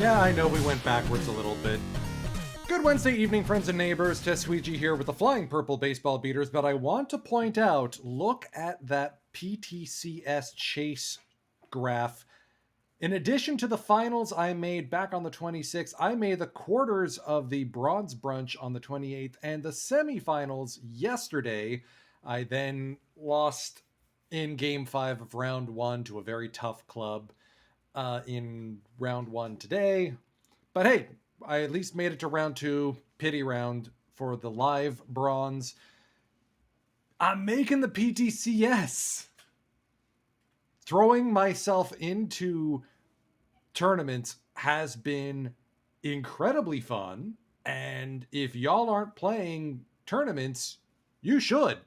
Yeah, I know we went backwards a little bit. Good Wednesday evening, friends and neighbors. Tesweegie here with the Flying Purple Baseball Beaters, but I want to point out, look at that PTCS chase graph. In addition to the finals I made back on the 26th, I made the quarters of the Bronze Brunch on the 28th and the semifinals yesterday. I then lost in Game 5 of Round 1 to a very tough club in Round 1 today. But hey, I at least made it to Round 2, pity round for the live bronze. I'm making the PTCS. Throwing myself into tournaments has been incredibly fun. And if y'all aren't playing tournaments, you should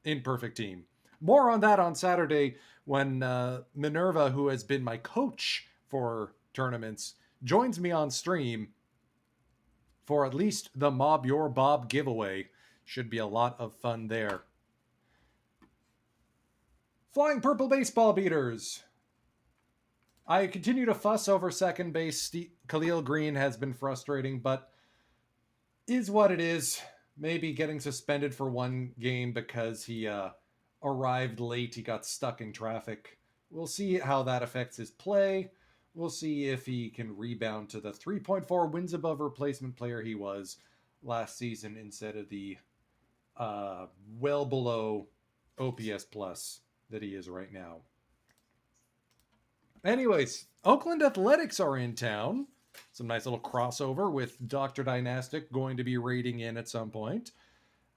in Perfect Team. More on that on Saturday when Minerva, who has been my coach for tournaments, joins me on stream for at least the Mob Your Bob giveaway. Should be a lot of fun there. Flying Purple Baseball Beaters. I continue to fuss over second base. Khalil Green has been frustrating, but is what it is. Maybe getting suspended for one game because he arrived late. He got stuck in traffic. We'll see how that affects his play. We'll see if he can rebound to the 3.4 wins above replacement player he was last season instead of the well below OPS plus that he is right now. Anyways, Oakland Athletics are in town. Some nice little crossover with Dr. Dynastic going to be raiding in at some point.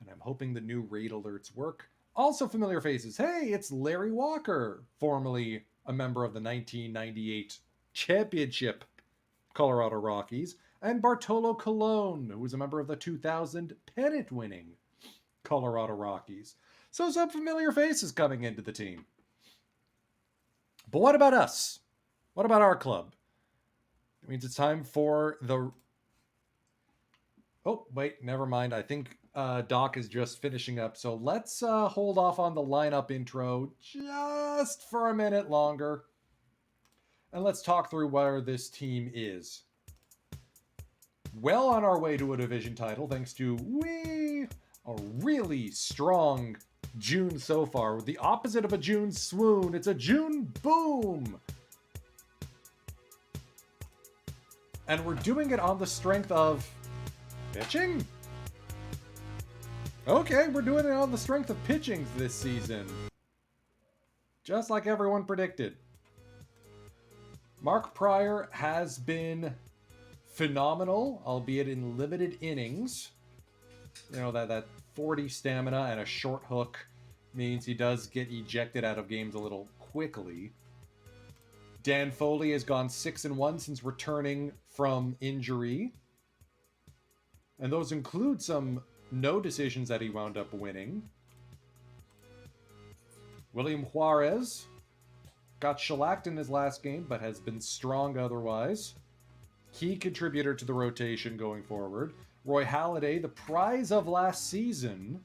And I'm hoping the new raid alerts work. Also familiar faces. Hey, it's Larry Walker, formerly a member of the 1998 championship Colorado Rockies, and Bartolo Colon, who was a member of the 2000 pennant-winning Colorado Rockies. So some familiar faces coming into the team. But what about us? What about our club? It means it's time for the... Oh, wait, never mind. I think Doc is just finishing up. So let's hold off on the lineup intro just for a minute longer. And let's talk through where this team is. Well on our way to a division title, thanks to a really strong June so far. The opposite of a June swoon, it's a June boom. And we're doing it on the strength of pitching? Okay, we're doing it on the strength of pitching this season. Just like everyone predicted. Mark Pryor has been phenomenal, albeit in limited innings. You know, that 40 stamina and a short hook means he does get ejected out of games a little quickly. Dan Foley has gone 6-1 since returning from injury. And those include some no decisions that he wound up winning. William Juarez got shellacked in his last game, but has been strong otherwise. Key contributor to the rotation going forward. Roy Halladay, the prize of last season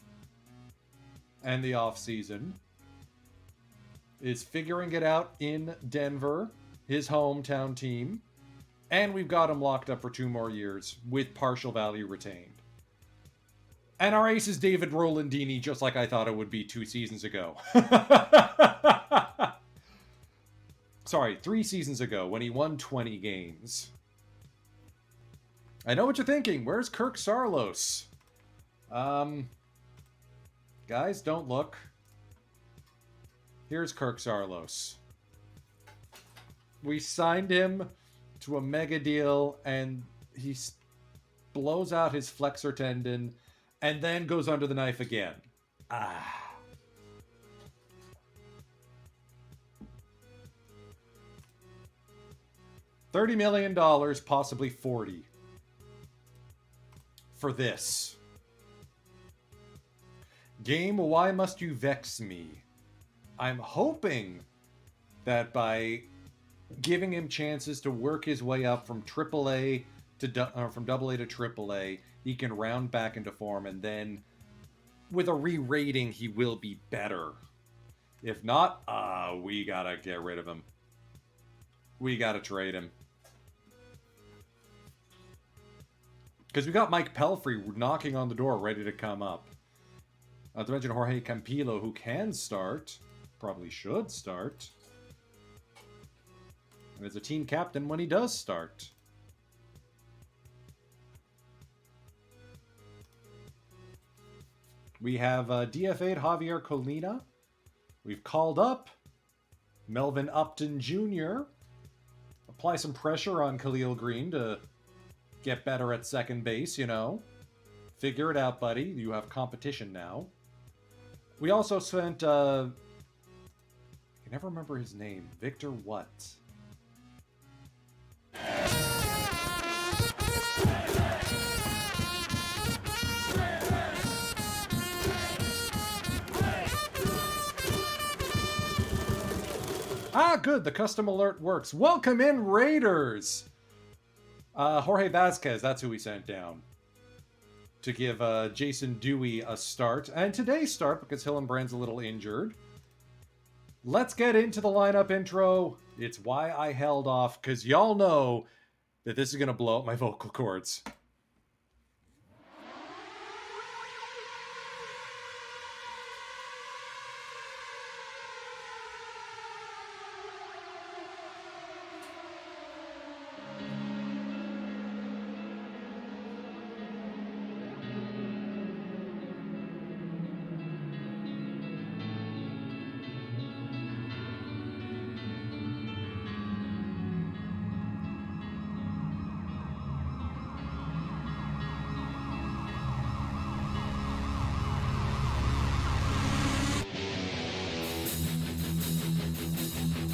and the offseason, is figuring it out in Denver, his hometown team. And we've got him locked up for 2 more years with partial value retained. And our ace is David Rolandini, just like I thought it would be 2 seasons ago. Sorry, 3 seasons ago when he won 20 games. I know what you're thinking. Where's Kirk Saarloos? Guys, don't look. Here's Kirk Saarloos. We signed him to a mega deal, and he blows out his flexor tendon and then goes under the knife again. $30 million, possibly 40. For this. Game, why must you vex me? I'm hoping that by giving him chances to work his way up from AAA to from AA to AAA, he can round back into form, and then with a re-rating, he will be better. If not, we gotta get rid of him. We gotta trade him. Because we got Mike Pelfrey knocking on the door, ready to come up. Not to mention Jorge Campillo, who can start. Probably should start. And is a team captain when he does start. We have DFA'd Javier Colina. We've called up Melvin Upton Jr. Apply some pressure on Khalil Green to get better at second base, you know. Figure it out, buddy. You have competition now. We also sent, I can never remember his name. Victor what? Ah, good. The custom alert works. Welcome in, Raiders! Jorge Vasquez, that's who we sent down. To give Jason Dewey a start. And today's start, because Hillenbrand's a little injured. Let's get into the lineup intro. It's why I held off, because y'all know that this is going to blow up my vocal cords.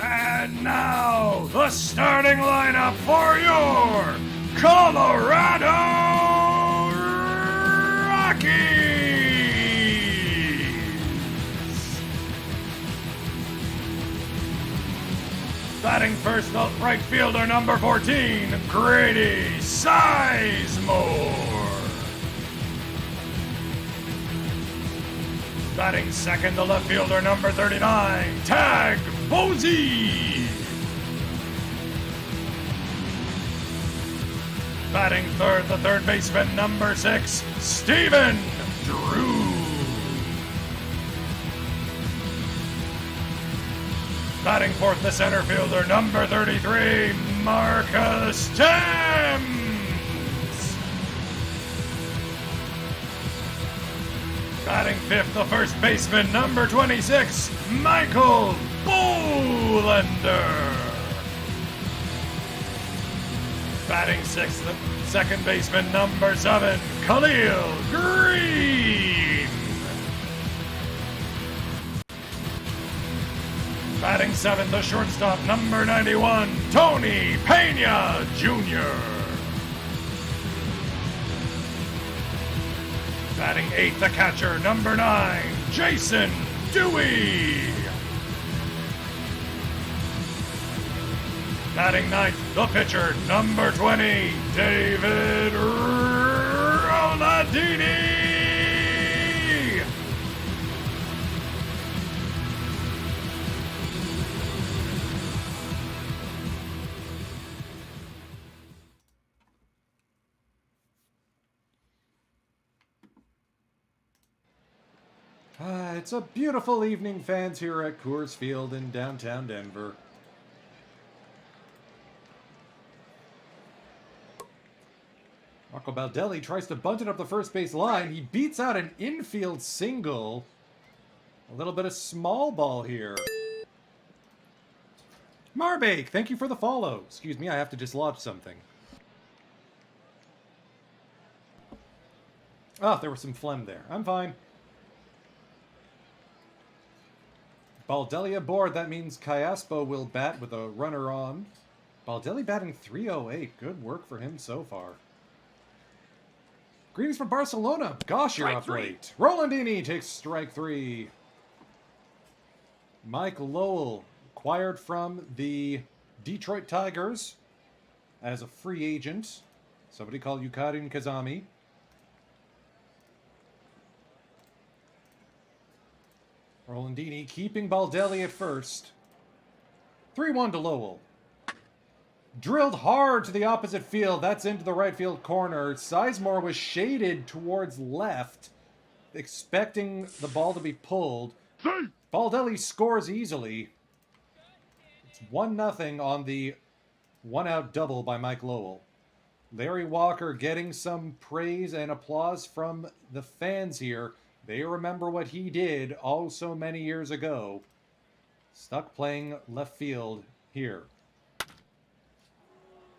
And now, the starting lineup for your Colorado Rockies! Batting first, the right fielder, number 14, Grady Sizemore. Batting second, the left fielder, number 39, Tag Posey. Batting third, the third baseman, number 6, Steven Drew. Batting fourth, the center fielder, number 33, Marcus Thames. Batting fifth, the first baseman, number 26, Michael Bolander. Batting sixth, the second baseman, number 7, Khalil Green. Batting seventh, the shortstop, number 91, Tony Pena Jr. Batting eighth, the catcher, number 9, Jason Dewey. Batting ninth, the pitcher, number 20, David Roladini. It's a beautiful evening, fans, here at Coors Field in downtown Denver. Marco Baldelli tries to bunt it up the first base line. He beats out an infield single. A little bit of small ball here. Marbake, thank you for the follow. Excuse me, I have to dislodge something. Oh, there was some phlegm there. I'm fine. Baldelli aboard. That means Callaspo will bat with a runner on. Baldelli batting .308. Good work for him so far. Greetings from Barcelona. Gosh, you're up late. Rolandini takes strike 3. Mike Lowell, acquired from the Detroit Tigers as a free agent. Somebody called Yukari Kazami. Rolandini keeping Baldelli at first. 3-1 to Lowell. Drilled hard to the opposite field. That's into the right field corner. Sizemore was shaded towards left, expecting the ball to be pulled. Baldelli scores easily. It's 1-0 on the one-out double by Mike Lowell. Larry Walker getting some praise and applause from the fans here. They remember what he did oh so many years ago. Stuck playing left field here.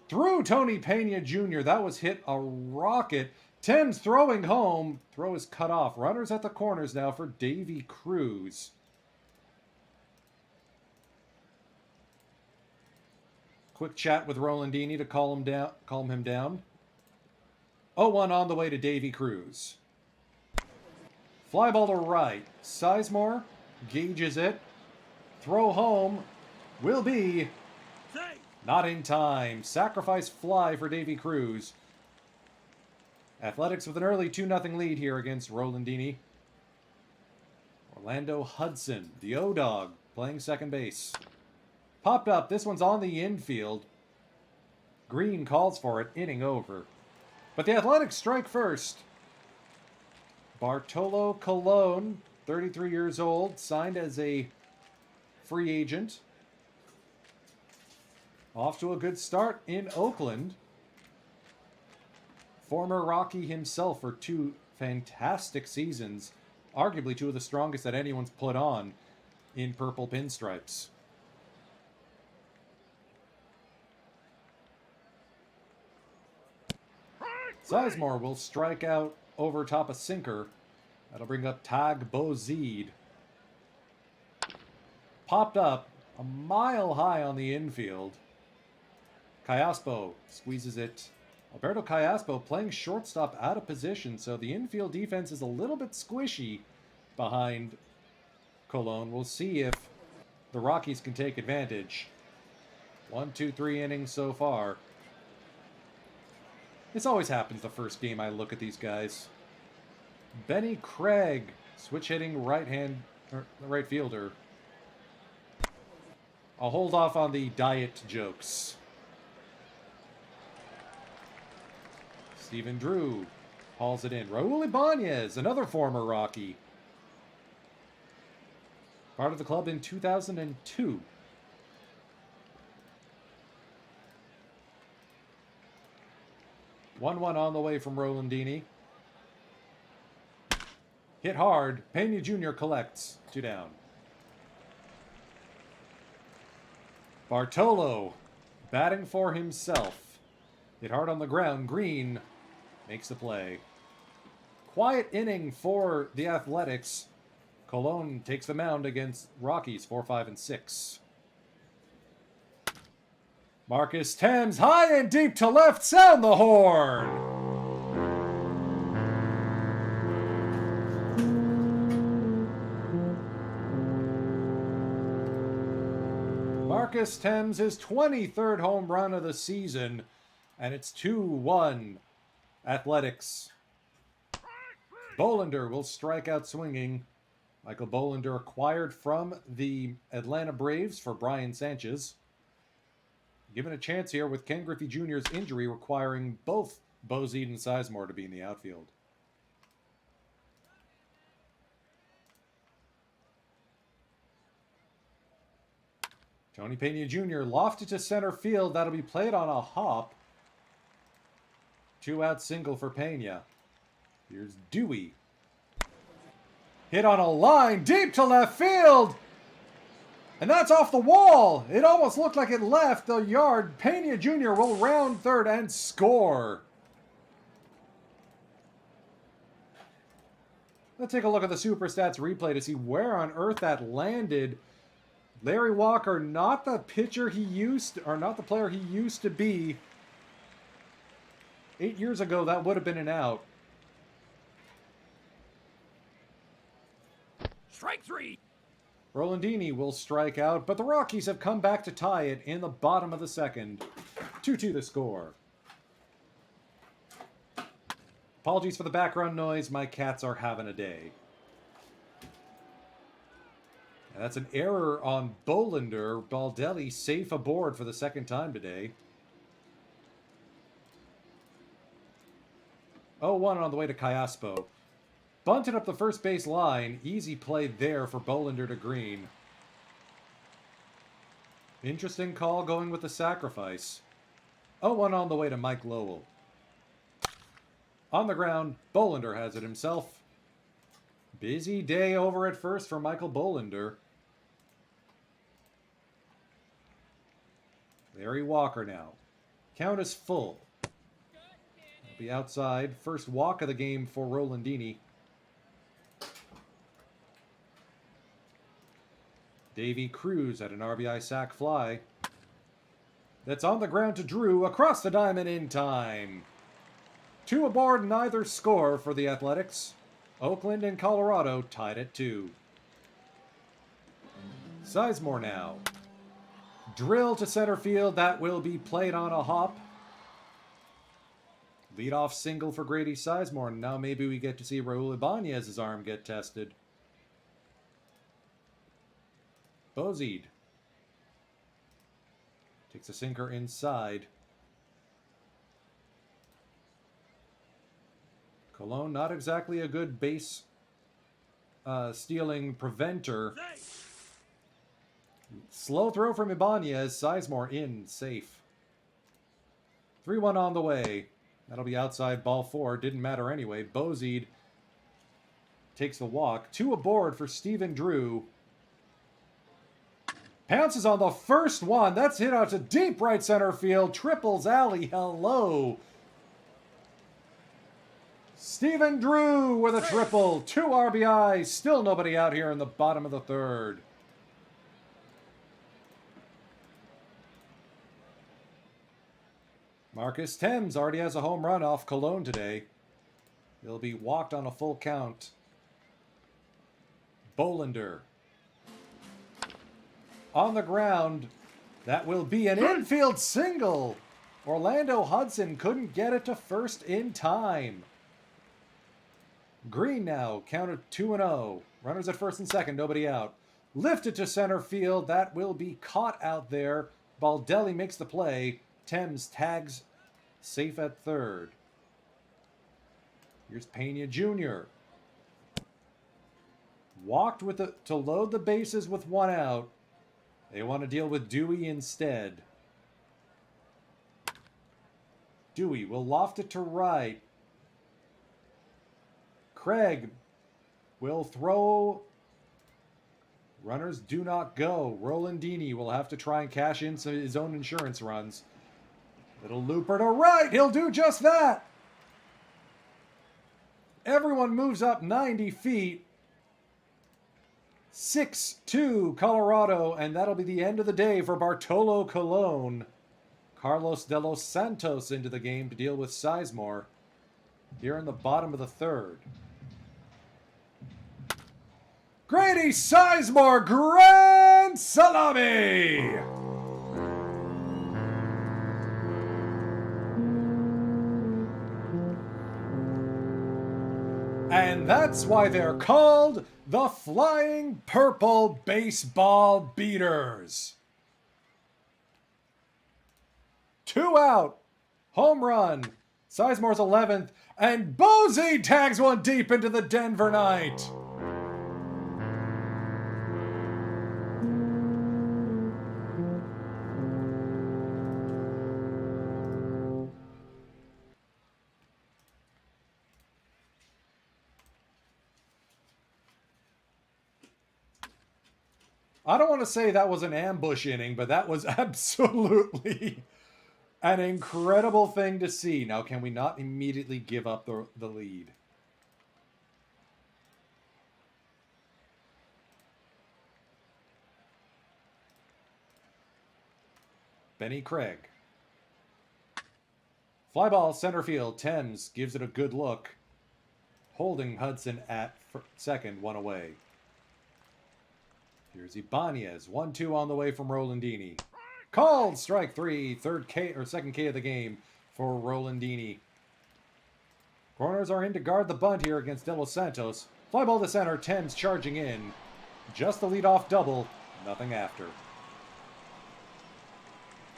Through Tony Pena Jr. That was hit a rocket. Thames throwing home. Throw is cut off. Runners at the corners now for Davy Cruz. Quick chat with Rolandini to calm him down. 0-1 on the way to Davy Cruz. Fly ball to right. Sizemore gauges it. Throw home will be not in time. Sacrifice fly for Davy Cruz. Athletics with an early 2-0 lead here against Rolandini. Orlando Hudson, the O-Dog, playing second base. Popped up. This one's on the infield. Green calls for it. Inning over. But the Athletics strike first. Bartolo Colon, 33 years old, signed as a free agent. Off to a good start in Oakland. Former Rocky himself for 2 fantastic seasons. Arguably 2 of the strongest that anyone's put on in purple pinstripes. Sizemore will strike out over top a sinker. That'll bring up Tag Bozide. Popped up a mile high on the infield. Callaspo squeezes it. Alberto Callaspo playing shortstop out of position, so the infield defense is a little bit squishy behind Colon. We'll see if the Rockies can take advantage. 1, 2, 3 innings so far. This always happens the first game I look at these guys. Benny Craig, switch hitting right fielder. I'll hold off on the diet jokes. Stephen Drew hauls it in. Raul Ibanez, another former Rocky. Part of the club in 2002. One on the way from Rolandini. Hit hard. Pena Jr. collects. 2 down. Bartolo batting for himself. Hit hard on the ground. Green makes the play. Quiet inning for the Athletics. Colon takes the mound against Rockies 4, 5, and 6. Marcus Thames, high and deep to left, sound the horn! Marcus Thames, his 23rd home run of the season, and it's 2-1 Athletics. Bolander will strike out swinging. Michael Bolander acquired from the Atlanta Braves for Brian Sanchez. Given a chance here with Ken Griffey Jr.'s injury requiring both Bozide and Sizemore to be in the outfield. Tony Pena Jr. lofted to center field. That'll be played on a hop. 2-out single for Pena. Here's Dewey. Hit on a line deep to left field. And that's off the wall. It almost looked like it left the yard. Pena Jr. will round third and score. Let's take a look at the Super Stats replay to see where on earth that landed. Larry Walker, not the pitcher he used, or not the player he used to be. 8 years ago, that would have been an out. Strike 3. Rolandini will strike out, but the Rockies have come back to tie it in the bottom of the second. 2-2 the score. Apologies for the background noise. My cats are having a day. And that's an error on Bolander. Baldelli safe aboard for the second time today. 0-1 on the way to Cayaspo. Bunted up the first base line. Easy play there for Bolander to Green. Interesting call going with the sacrifice. 0-1 on the way to Mike Lowell. On the ground, Bolander has it himself. Busy day over at first for Michael Bolander. Larry Walker now. Count is full. He'll be outside. First walk of the game for Rolandini. Davey Cruz at an RBI sac fly. That's on the ground to Drew, across the diamond in time. 2 aboard, neither score for the Athletics. Oakland and Colorado tied at 2. Sizemore now. Drill to center field, that will be played on a hop. Leadoff single for Grady Sizemore. Now maybe we get to see Raul Ibanez's arm get tested. Bozide takes a sinker inside. Colon, not exactly a good base stealing preventer. Slow throw from Ibanez. Sizemore in, safe. 3-1 on the way. That'll be outside, ball 4. Didn't matter anyway. Bozide takes the walk. 2 aboard for Stephen Drew. Pounces on the first one. That's hit out to deep right center field. Triples alley. Hello. Stephen Drew with a triple. 2 RBIs. Still nobody out here in the bottom of the 3rd. Marcus Thames already has a home run off Cologne today. He'll be walked on a full count. Bolander. On the ground. That will be an infield single. Orlando Hudson couldn't get it to first in time. Green now, counted 2-0. Runners at first and second, nobody out. Lifted to center field. That will be caught out there. Baldelli makes the play. Thames tags safe at 3rd. Here's Pena Jr. Walked with to load the bases with 1 out. They want to deal with Dewey instead. Dewey will loft it to right. Craig will throw. Runners do not go. Rolandini will have to try and cash in some his own insurance runs. Little looper to right. He'll do just that. Everyone moves up 90 feet. 6-2 Colorado, and that'll be the end of the day for Bartolo Colon. Carlos de los Santos into the game to deal with Sizemore here in the bottom of the 3rd. Grady Sizemore, grand salami! And that's why they're called the Flying Purple Baseball Beaters. 2 out. Home run. Sizemore's 11th. And Bozide tags one deep into the Denver night. I don't want to say that was an ambush inning, but that was absolutely an incredible thing to see. Now, can we not immediately give up the lead? Benny Craig. Fly ball, center field. Thames gives it a good look. Holding Hudson at second, 1 away. Here's Ibanez. 1-2 on the way from Rolandini. Called strike 3, second K of the game for Rolandini. Corners are in to guard the bunt here against De Los Santos. Fly ball to center, Thames charging in. Just the leadoff double, nothing after.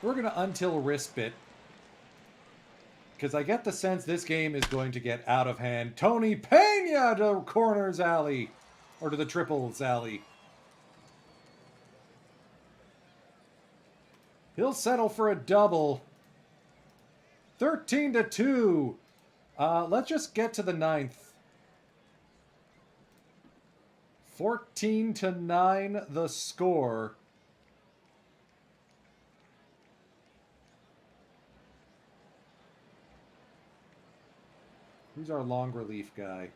We're going to until wrist bit Because I get the sense this game is going to get out of hand. Tony Pena to corners alley. Or to the triples alley. He'll settle for a double. 13-2. Let's just get to the ninth. 14-9 the score. Who's our long relief guy?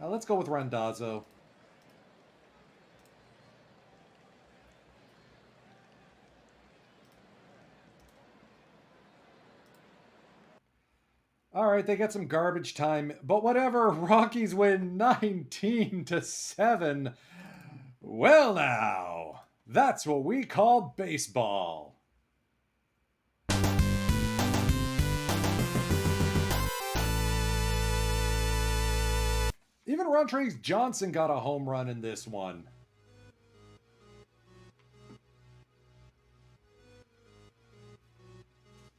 Let's go with Randazzo. All right, they get some garbage time, but whatever. Rockies win 19-7. Well, now, that's what we call baseball. Even Rontrace Johnson got a home run in this one.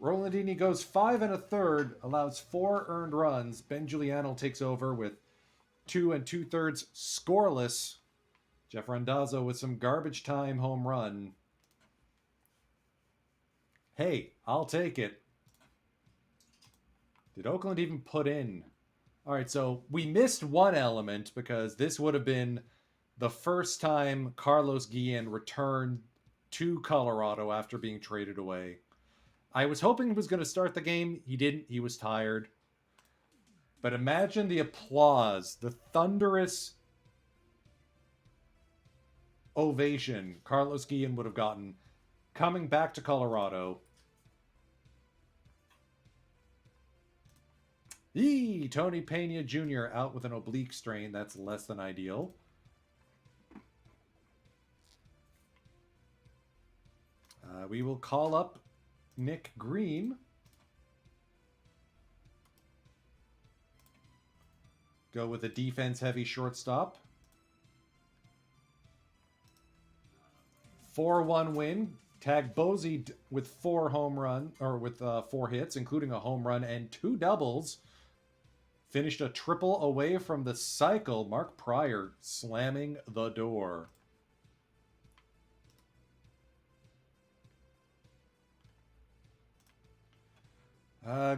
Rolandini goes 5 1/3, allows 4 earned runs. Ben Giuliano takes over with 2 2/3 scoreless. Jeff Randazzo with some garbage time home run. Hey, I'll take it. Did Oakland even put in? All right, so we missed one element because this would have been the first time Carlos Guillen returned to Colorado after being traded away. I was hoping he was going to start the game. He didn't. He was tired. But imagine the applause, the thunderous ovation Carlos Guillen would have gotten coming back to Colorado. Tony Pena Jr. out with an oblique strain. That's less than ideal. We will call up Nick Green. Go with a defense-heavy shortstop. 4-1 win. Tag Bosey with 4 hits, including a home run and 2 doubles. Finished a triple away from the cycle. Mark Pryor slamming the door.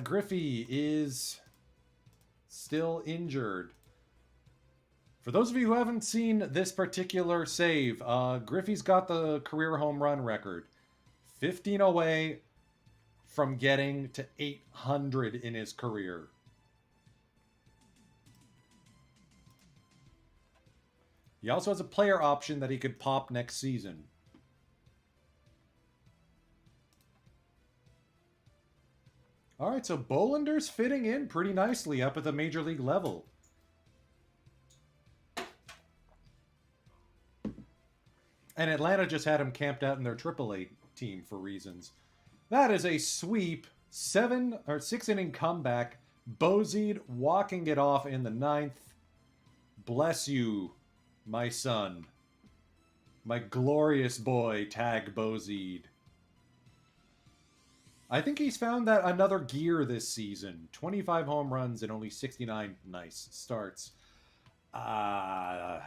Griffey is still injured. For those of you who haven't seen this particular save, Griffey's got the career home run record. 15 away from getting to 800 in his career. He also has a player option that he could pop next season. All right, so Bollander's fitting in pretty nicely up at the major league level. And Atlanta just had him camped out in their AAA team for reasons. That is a sweep. 6-inning comeback. Bozede walking it off in the 9th. Bless you, my son. My glorious boy, Tag Bozede. I think he's found that another gear this season. 25 home runs and only 69 nice starts. I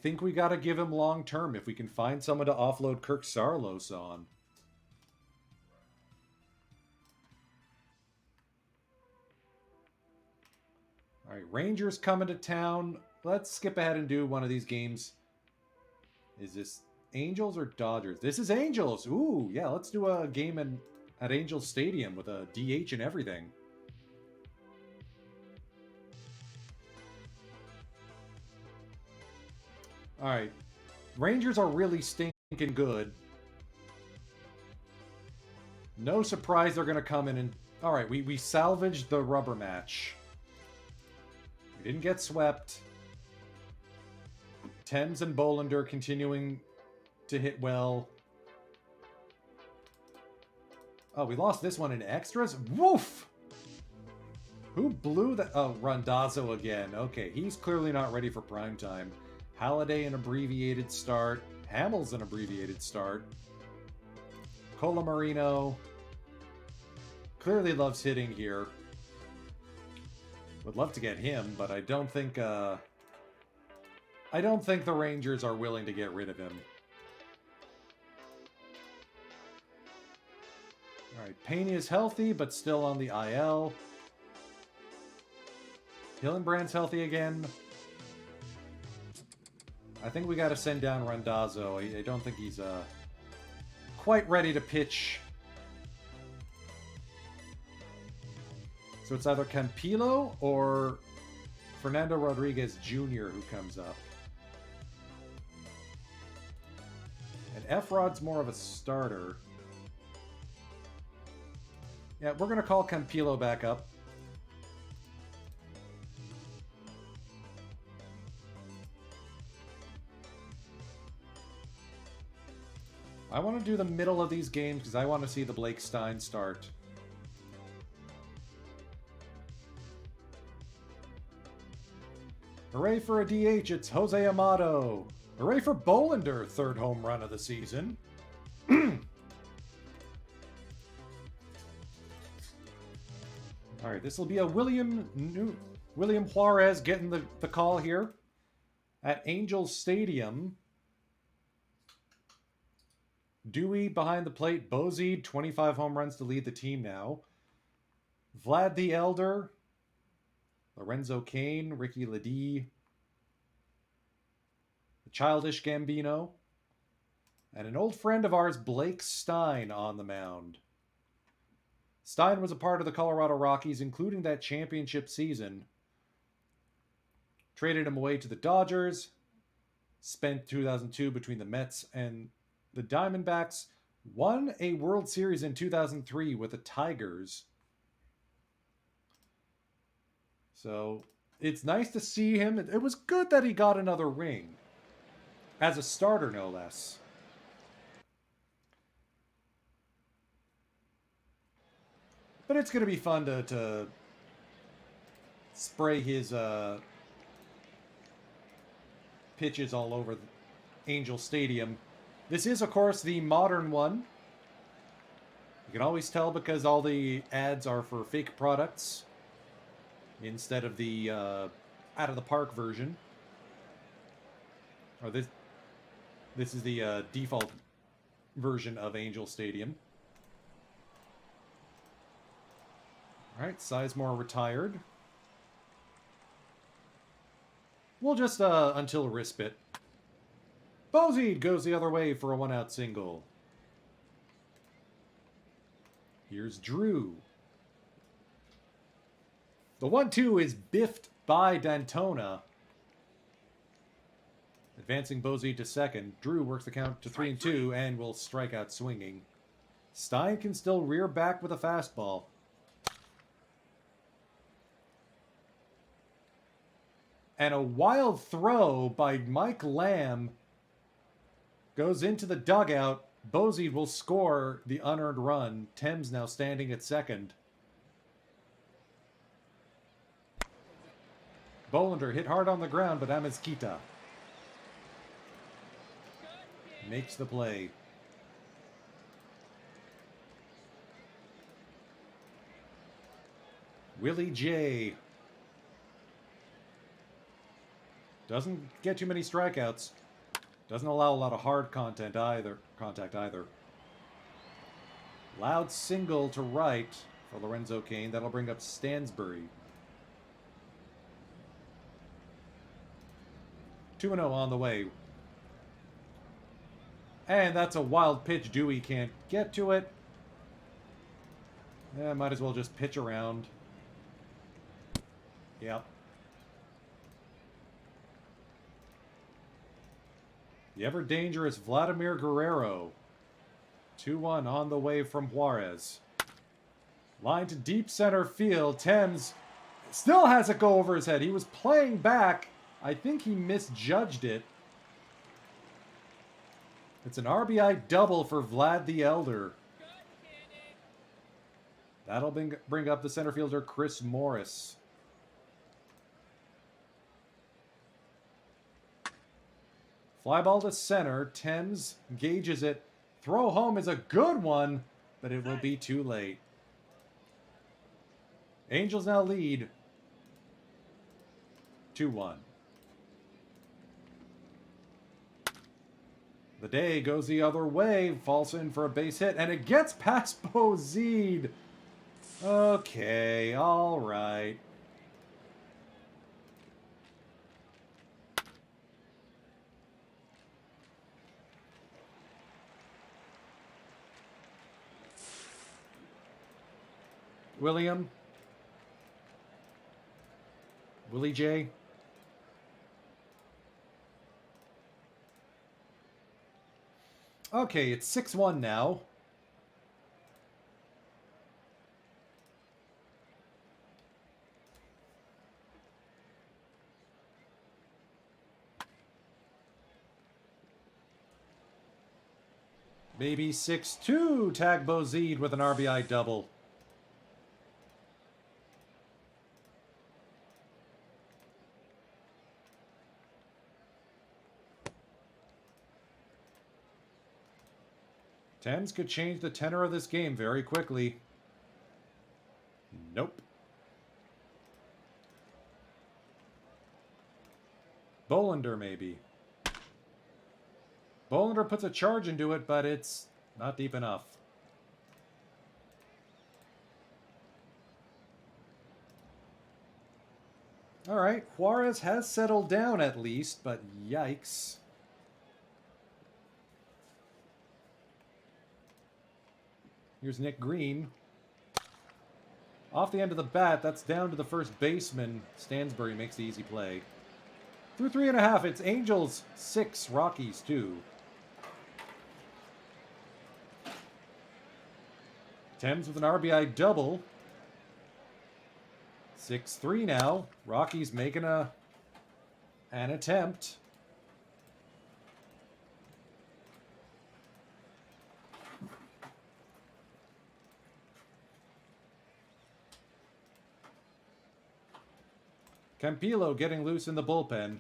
think we got to give him long term if we can find someone to offload Kirk Saarloos on. All right, Rangers coming to town. Let's skip ahead and do one of these games. Is this Angels or Dodgers? This is Angels. Ooh, yeah, let's do a game at Angels Stadium with a DH and everything. All right. Rangers are really stinking good. No surprise they're going to come in and... All right, we salvaged the rubber match. We didn't get swept. Thames and Bollander continuing to hit well. Oh, we lost this one in extras? Woof! Who blew that? Oh, Randazzo again. Okay, he's clearly not ready for prime time. Halladay an abbreviated start. Hamels an abbreviated start. Colamarino clearly loves hitting here. Would love to get him, but I don't think the Rangers are willing to get rid of him. All right, Pena is healthy, but still on the IL. Hillenbrand's healthy again. I think we got to send down Randazzo. I don't think he's quite ready to pitch. So it's either Campillo or Fernando Rodriguez Jr. who comes up. And Efrod's more of a starter. Yeah, we're going to call Campillo back up. I want to do the middle of these games because I want to see the Blake Stein start. Hooray for a DH, it's Jose Amato. Hooray for Bolander, third home run of the season. Alright, this will be a William Juarez getting the call here at Angels Stadium. Dewey behind the plate. Bozide, 25 home runs to lead the team now. Vlad the Elder. Lorenzo Cain. Ricky Ledee. The Childish Gambino. And an old friend of ours, Blake Stein, on the mound. Stein was a part of the Colorado Rockies, including that championship season. Traded him away to the Dodgers. Spent 2002 between the Mets and the Diamondbacks. Won a World Series in 2003 with the Tigers. So it's nice to see him. It was good that he got another ring. As a starter, no less. But it's going to be fun to spray his pitches all over Angel Stadium. This is, of course, the modern one. You can always tell because all the ads are for fake products instead of the out-of-the-park version. Or this is the default version of Angel Stadium. All right, Sizemore retired. We'll just until Rispit. Bozide goes the other way for a one-out single. Here's Drew. The 1-2 is biffed by Dantona. Advancing Bozide to second. Drew works the count to 3-2 and will strike out swinging. Stein can still rear back with a fastball. And a wild throw by Mike Lamb goes into the dugout. Bozide will score the unearned run. Thames now standing at second. Bolander hit hard on the ground, but Amezquita makes the play. Willie J. Doesn't get too many strikeouts. Doesn't allow a lot of hard contact either. Loud single to right for Lorenzo Cain. That'll bring up Stansbury. 2-0 on the way. And that's a wild pitch. Dewey can't get to it. Yeah, might as well just pitch around. Yep. The ever-dangerous Vladimir Guerrero. 2-1 on the way from Juarez. Line to deep center field. Thames still has it go over his head. He was playing back. I think he misjudged it. It's an RBI double for Vlad the Elder. That'll bring up the center fielder Chris Morris. Fly ball to center. Thames gauges it. Throw home is a good one, but it will be too late. Angels now lead 2-1. The day goes the other way, falls in for a base hit, and it gets past Bozide. Okay, all right. Willie J. Okay, it's 6-1 now. Maybe 6-2. Tag Bozide with an RBI double. Thames could change the tenor of this game very quickly. Nope. Bolander, maybe. Bolander puts a charge into it, but it's not deep enough. All right, Juarez has settled down at least, but yikes. Here's Nick Green. Off the end of the bat, that's down to the first baseman. Stansbury makes the easy play. Through 3.5, it's Angels 6, Rockies 2. Thames with an RBI double. 6-3 now. Rockies making an attempt. Campillo getting loose in the bullpen.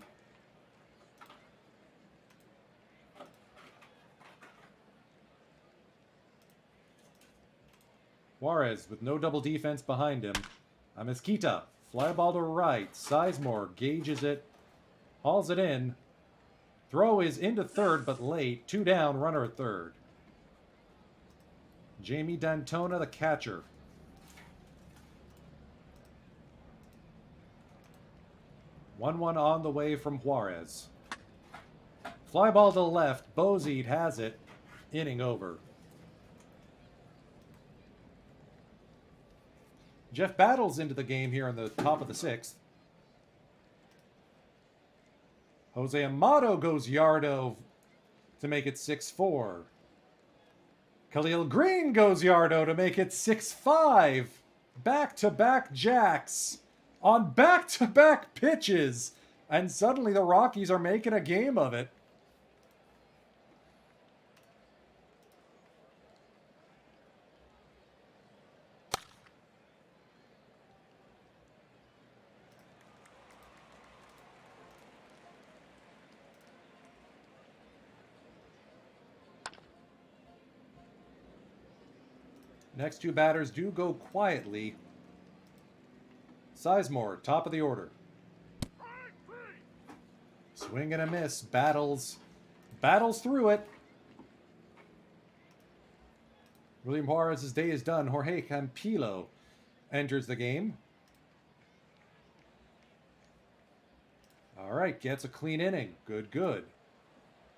Juarez with no double defense behind him. Mesquita, fly ball to right. Sizemore gauges it, hauls it in. Throw is into third, but late. 2 down, runner at third. Jamie D'Antona, the catcher. One on the way from Juarez. Fly ball to left. Bozide has it. Inning over. Jeff Battles into the game here in the top of the 6th. Jose Amato goes yardo to make it 6-4. Khalil Green goes yardo to make it 6-5. Back-to-back jacks on back-to-back pitches. And suddenly the Rockies are making a game of it. Next 2 batters do go quietly. Sizemore, top of the order. Swing and a miss. Battles through it. William Juarez's day is done. Jorge Campillo enters the game. All right, gets a clean inning. Good.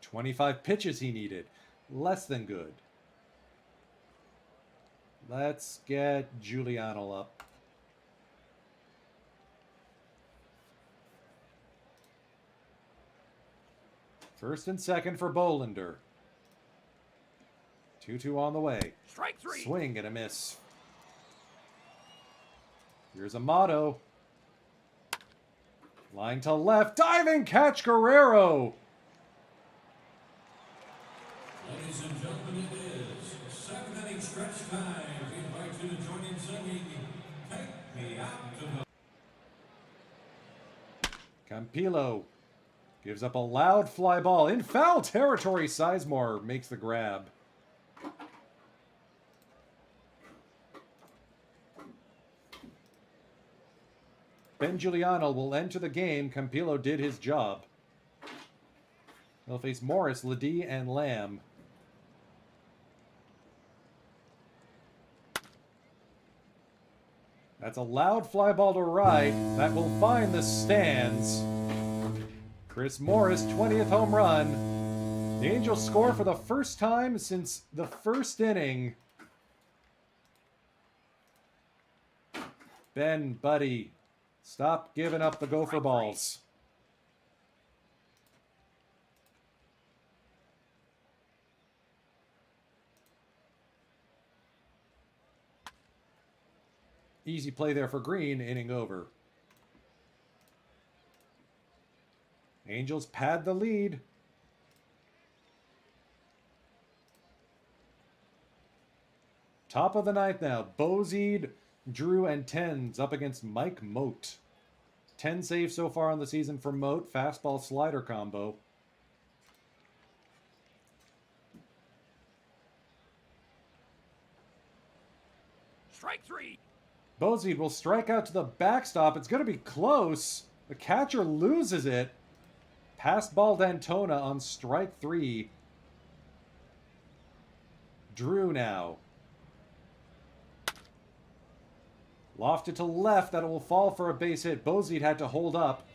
25 pitches he needed. Less than good. Let's get Giuliano up. First and second for Bolander. 2-2 on the way. Strike 3. Swing and a miss. Here's Amato. Line to left. Diving catch, Guerrero. Ladies and gentlemen, it is 7th inning stretch time. We invite you to join in singing Take Me Out to the... Campillo gives up a loud fly ball. In foul territory, Sizemore makes the grab. Ben Giuliano will enter the game. Campillo did his job. They'll face Morris, Ledee, and Lamb. That's a loud fly ball to right. That will find the stands. Chris Morris, 20th home run. The Angels score for the first time since the first inning. Ben, buddy, stop giving up the gopher balls. Easy play there for Green, inning over. Angels pad the lead. Top of the ninth now. Bozede, Drew, and Tens up against Mike Moat. 10 saves so far on the season for Moat. Fastball slider combo. Strike three. Bozede will strike out to the backstop. It's going to be close. The catcher loses it. Passed ball D'Antona on strike three. Drew now. Lofted to left. That will fall for a base hit. Bozede had to hold up.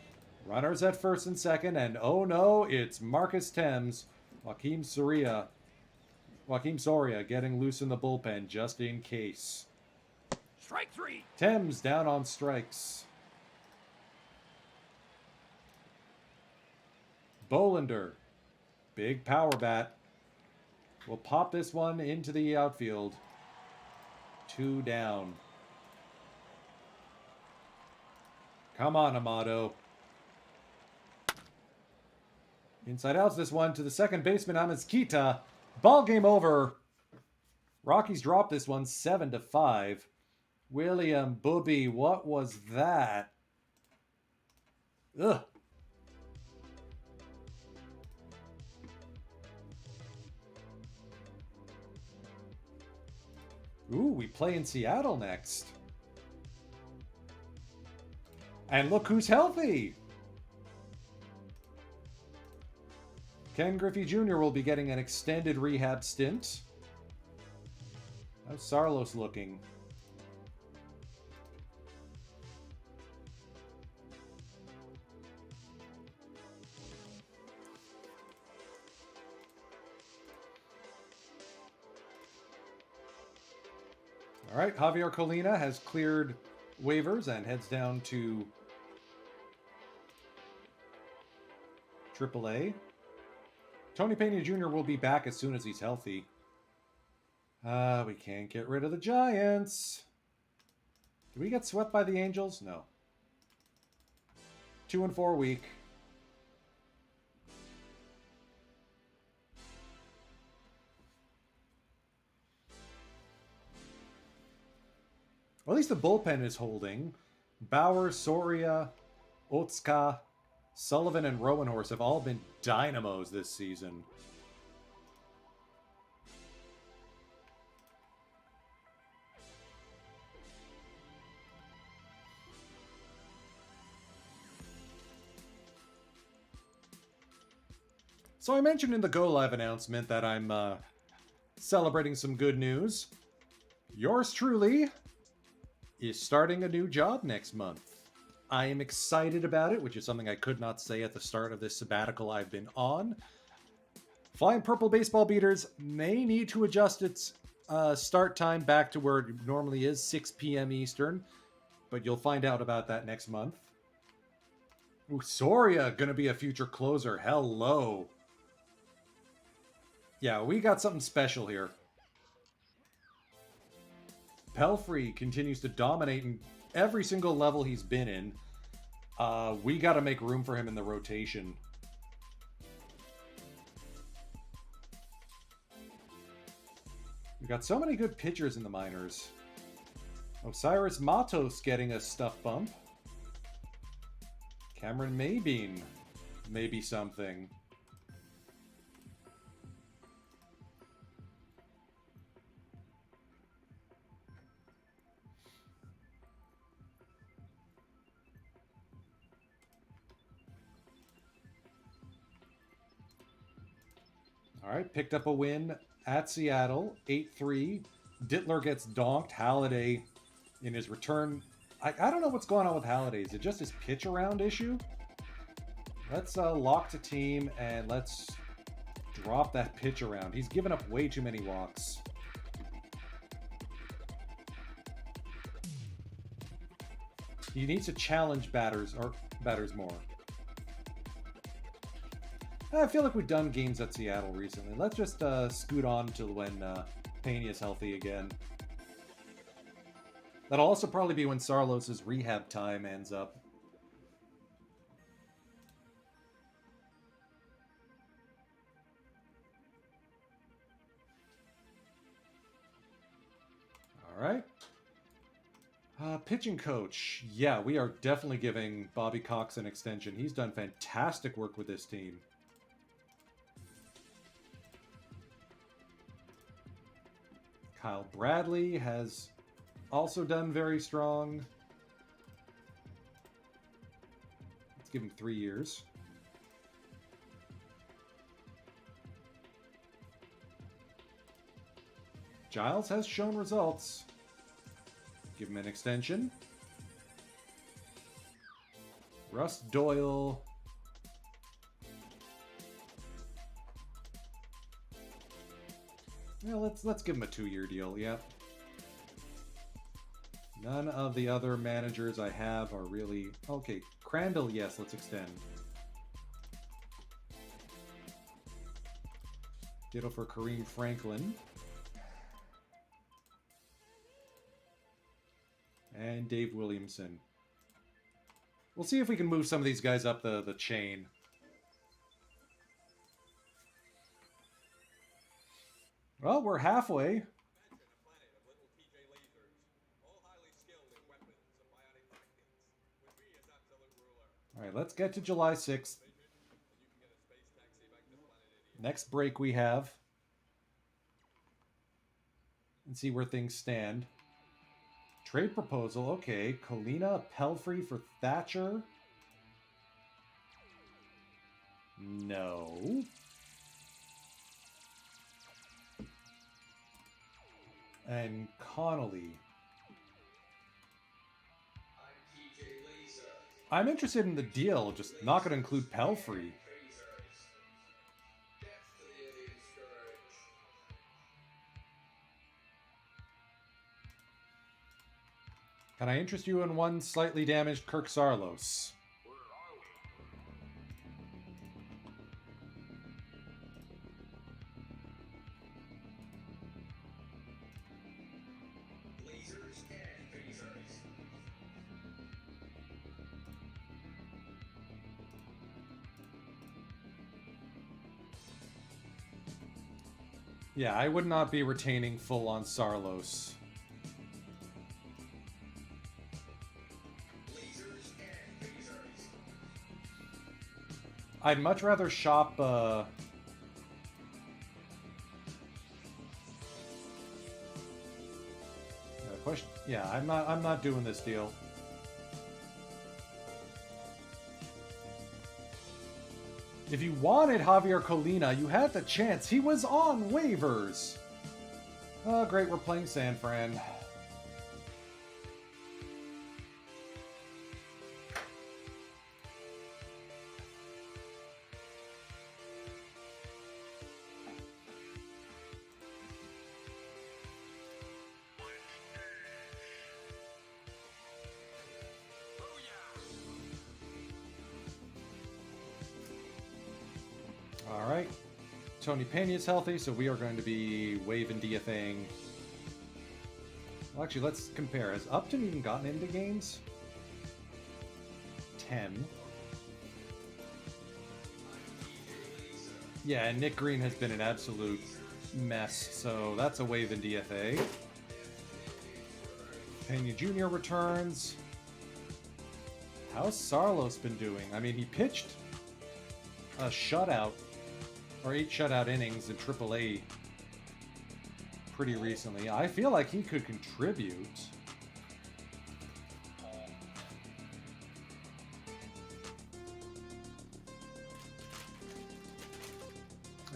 Runners at first and second. And oh no, it's Marcus Thames. Joaquim Soria getting loose in the bullpen just in case. Strike three. Thames down on strikes. Bolander. Big power bat. Will pop this one into the outfield. 2 down. Come on, Amato. Inside outs this one to the second baseman, Amezquita. Ball game over. Rockies dropped this one 7-5. William Booby, what was that? Ugh. Ooh, we play in Seattle next. And look who's healthy! Ken Griffey Jr. will be getting an extended rehab stint. How's Sarlos looking? All right, Javier Colina has cleared waivers and heads down to AAA. Tony Pena Jr. will be back as soon as he's healthy. We can't get rid of the Giants. Did we get swept by the Angels? No. 2-4 week. Well, at least the bullpen is holding. Bauer, Soria, Otska, Sullivan, and Rowenhorse have all been dynamos this season. So I mentioned in the Go Live announcement that I'm celebrating some good news. Yours truly is starting a new job next month. I am excited about it, which is something I could not say at the start of this sabbatical I've been on. Flying Purple Baseball Beaters may need to adjust its start time back to where it normally is, 6 p.m. Eastern, but you'll find out about that next month. Ooh, Soria gonna be a future closer. Hello. Yeah, we got something special here. Pelfrey continues to dominate in every single level he's been in. We got to make room for him in the rotation. We've got so many good pitchers in the minors. Osiris Matos getting a stuff bump. Cameron Maybeen, maybe something. All right, picked up a win at Seattle, 8-3. Dittler gets donked. Halliday in his return. I don't know what's going on with Halliday. Is it just his pitch around issue? Let's lock to team and let's drop that pitch around. He's given up way too many walks. He needs to challenge batters more. I feel like we've done games at Seattle recently. Let's just scoot on to when Peña's healthy again. That'll also probably be when Sarlos' rehab time ends up. All right. Pitching coach. Yeah, we are definitely giving Bobby Cox an extension. He's done fantastic work with this team. Kyle Bradley has also done very strong. Let's give him 3 years. Giles has shown results. Give him an extension. Russ Doyle. Yeah, let's give him a 2-year deal. Yep. None of the other managers I have are really okay. Crandall, yes, let's extend. Ditto for Kareem Franklin. And Dave Williamson. We'll see if we can move some of these guys up the chain. Well, we're halfway. All right, let's get to July 6th. Next break we have. And see where things stand. Trade proposal, okay. Colina, Pelfrey for Thatcher. No. And Connolly. I'm interested in the deal, just not going to include Pelfrey. Can I interest you in one slightly damaged Kirk Sarlos? Yeah, I would not be retaining full-on Sarlos. I'd much rather shop yeah, I'm not doing this deal. If you wanted Javier Colina, you had the chance. He was on waivers. Oh, great, we're playing San Fran. All right. Tony Peña's healthy, so we are going to be waving DFAing. Well, actually, let's compare. Has Upton even gotten into games? 10. Yeah, and Nick Green has been an absolute mess, so that's a wave in DFA. Peña Jr. returns. How's Sarlos been doing? I mean, he pitched a shutout, or 8 shutout innings in AAA pretty recently. I feel like he could contribute.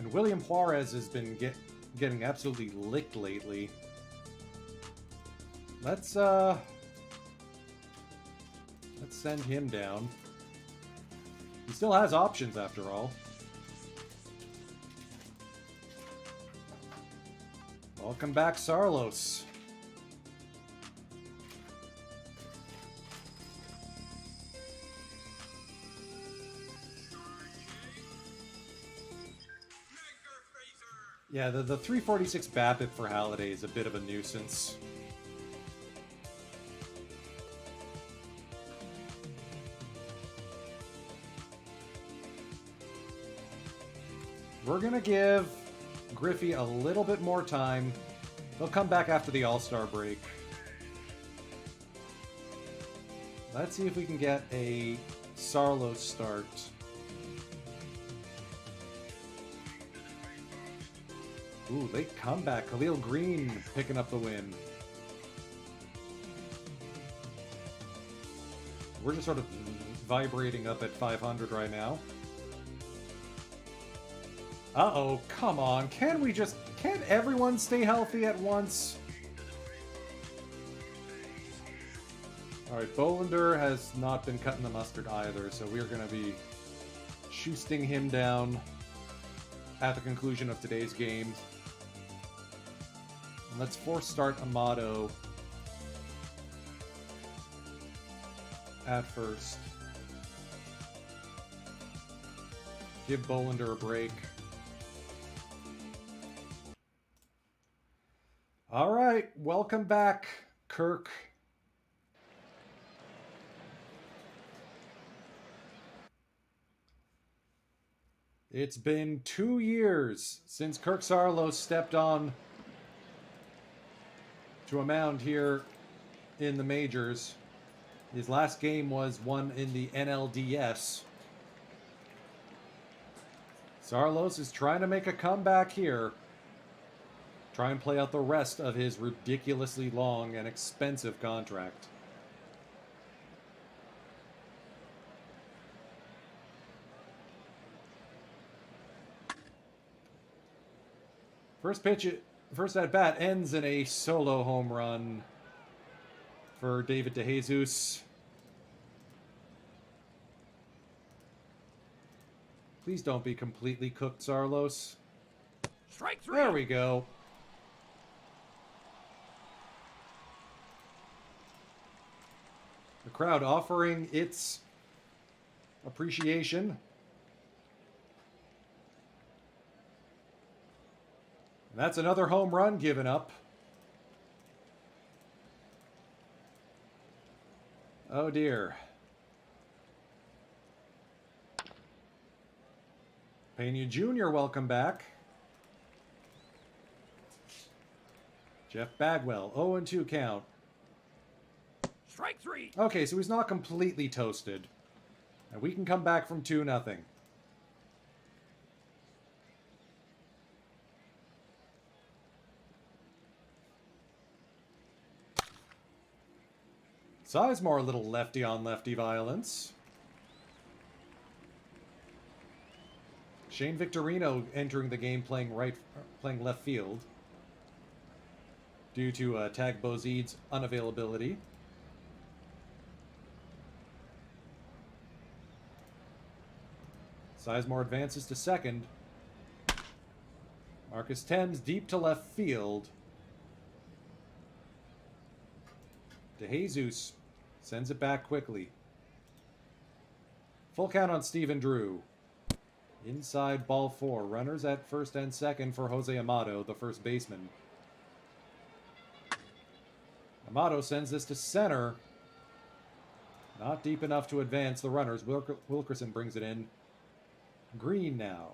And William Juarez has been getting absolutely licked lately. Let's send him down. He still has options after all. Welcome back, Sarlos. Yeah, the 346 BAPIP for Halliday is a bit of a nuisance. We're going to give Griffey a little bit more time. He'll come back after the All-Star break. Let's see if we can get a Sarlos start. Ooh, late comeback. Khalil Green picking up the win. We're just sort of vibrating up at 500 right now. Uh-oh, come on. Can't everyone stay healthy at once? Alright, Bolander has not been cutting the mustard either, so we're going to be shoosting him down at the conclusion of today's game. And let's force start Amato at first. Give Bolander a break. All right, welcome back, Kirk. It's been 2 years since Kirk Sarlos stepped on to a mound here in the majors. His last game was one in the NLDS. Sarlos is trying to make a comeback here. Try and play out the rest of his ridiculously long and expensive contract. First at bat ends in a solo home run for David DeJesus. Please don't be completely cooked, Sarlos. Strike 3. There we go. The crowd offering its appreciation. And that's another home run given up. Oh dear. Pena Jr., welcome back. Jeff Bagwell, 0-2 count. Strike 3. Okay, so he's not completely toasted. And we can come back from 2-0. Sizemore, a little lefty-on-lefty violence. Shane Victorino entering the game playing left field due to Tag Bozid's unavailability. Sizemore advances to second. Marcus Thames deep to left field. DeJesus sends it back quickly. Full count on Stephen Drew. Inside ball 4. Runners at first and second for Jose Amato, the first baseman. Amato sends this to center. Not deep enough to advance the runners. Wilkerson brings it in. Green now.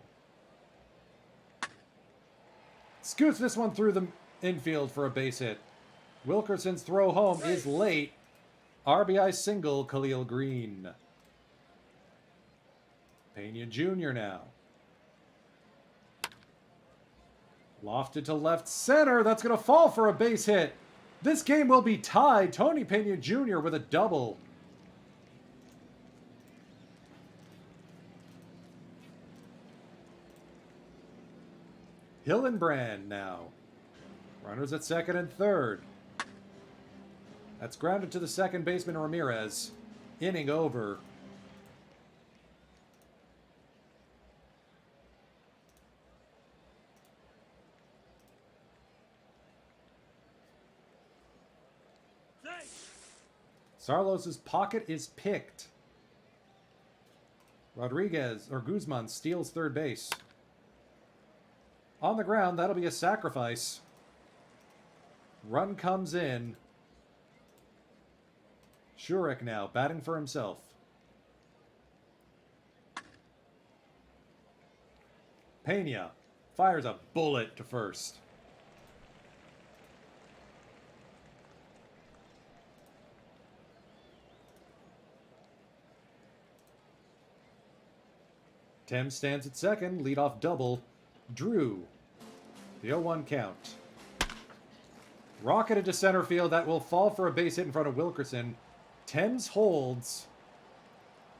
Scoots this one through the infield for a base hit. Wilkerson's throw home is late. RBI single, Khalil Green. Pena Jr. now. Lofted to left center. That's going to fall for a base hit. This game will be tied. Tony Pena Jr. with a double. Hillenbrand now. Runners at second and third. That's grounded to the second baseman Ramirez. Inning over. Sarlos's pocket is picked. Guzman steals third base. On the ground, that'll be a sacrifice. Run comes in. Shurek now, batting for himself. Pena fires a bullet to first. Thames stands at second, leadoff double. Drew. The 0-1 count. Rocketed to center field. That will fall for a base hit in front of Wilkerson. Thames holds.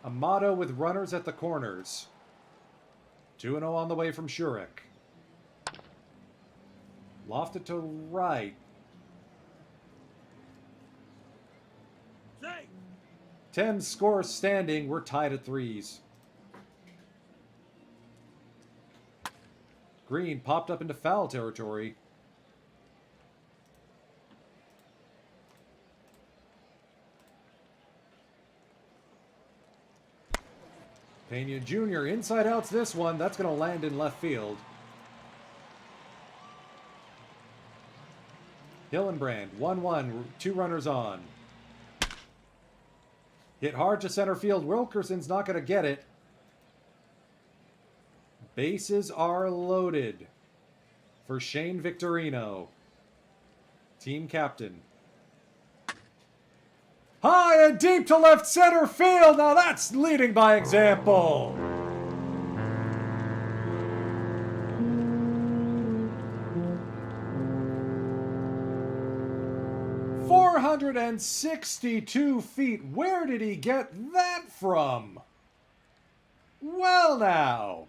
Amato with runners at the corners. 2-0 on the way from Shurek. Lofted to right. Thames scores standing. We're tied at threes. Green popped up into foul territory. Pena Jr. inside outs this one. That's going to land in left field. Hillenbrand, 1-1, 2 runners on. Hit hard to center field. Wilkerson's not going to get it. Bases are loaded for Shane Victorino, team captain. High and deep to left center field. Now that's leading by example. "462 feet. Where did he get that from? Well now.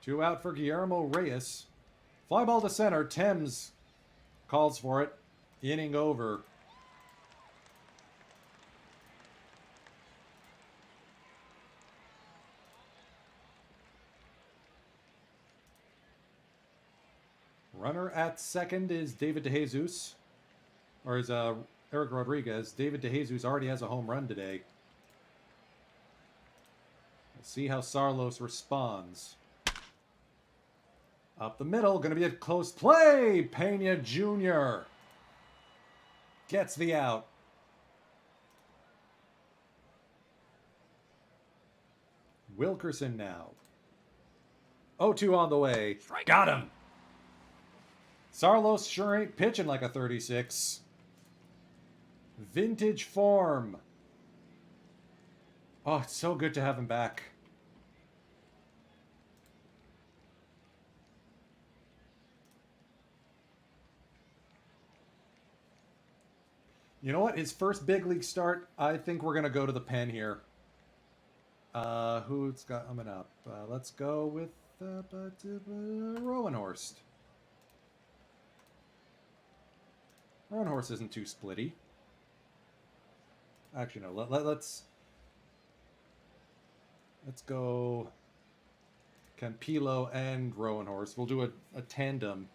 Two out for Guillermo Reyes. Fly ball to center. Thames calls for it. Inning over. Runner at second is David DeJesus. Or is Eric Rodriguez. David DeJesus already has a home run today. We'll see how Sarlos responds. Up the middle, going to be a close play. Pena Jr. gets the out. Wilkerson now. 0-2 on the way. Got him. Sarlos sure ain't pitching like a 36. Vintage form. Oh, it's so good to have him back. You know what? His first big league start, I think we're going to go to the pen here. Who's got coming up? Let's go with Rowenhorst. Rowenhorst isn't too splitty. Actually, no. Let's go Campillo and Rowenhorst. We'll do a tandem.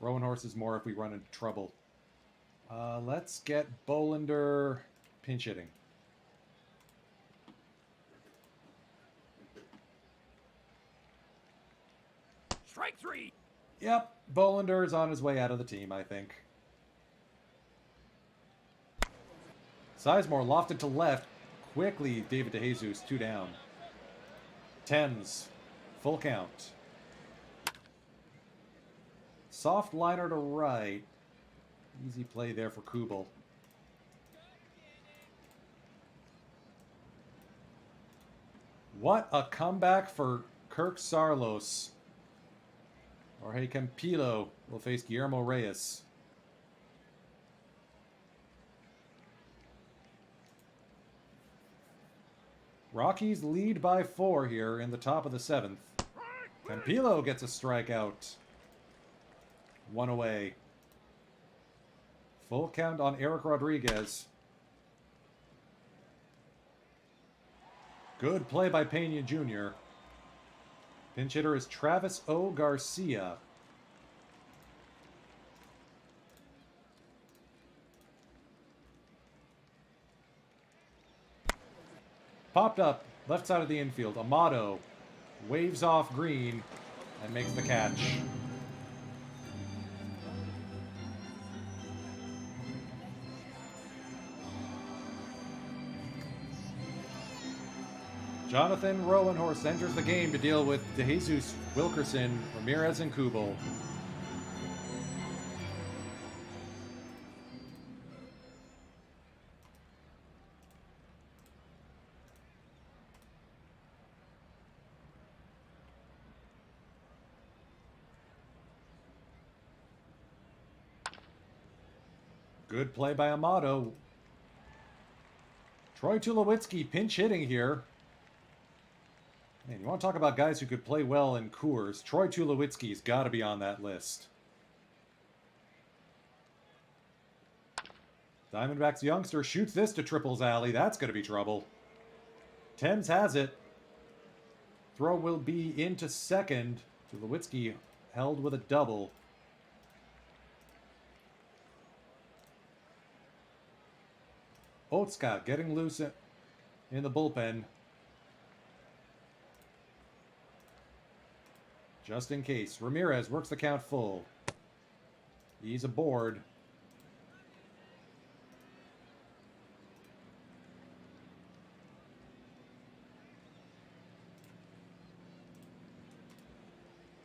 Rowenhorst is more if we run into trouble. Let's get Bolander pinch hitting. Strike 3. Yep, Bolander is on his way out of the team, I think. Sizemore lofted to left. Quickly, David DeJesus, 2 down. Thames, full count. Soft liner to right. Easy play there for Kubel. What a comeback for Kirk Sarlos. Jorge Campillo will face Guillermo Reyes. Rockies lead by 4 here in the top of the 7th. Campillo gets a strikeout. 1 away. Full count on Eric Rodriguez. Good play by Pena Jr. Pinch hitter is Travis O. Garcia. Popped up, left side of the infield. Amato waves off Green and makes the catch. Jonathan Rowenhorst enters the game to deal with DeJesus, Wilkerson, Ramirez, and Kubel. Good play by Amato. Troy Tulowitzki pinch hitting here. Man, you want to talk about guys who could play well in Coors. Troy Tulowitzki's got to be on that list. Diamondbacks youngster shoots this to Triple's alley. That's going to be trouble. Thames has it. Throw will be into second. Tulowitzki held with a double. Otska getting loose in the bullpen. Just in case. Ramirez works the count full. He's aboard.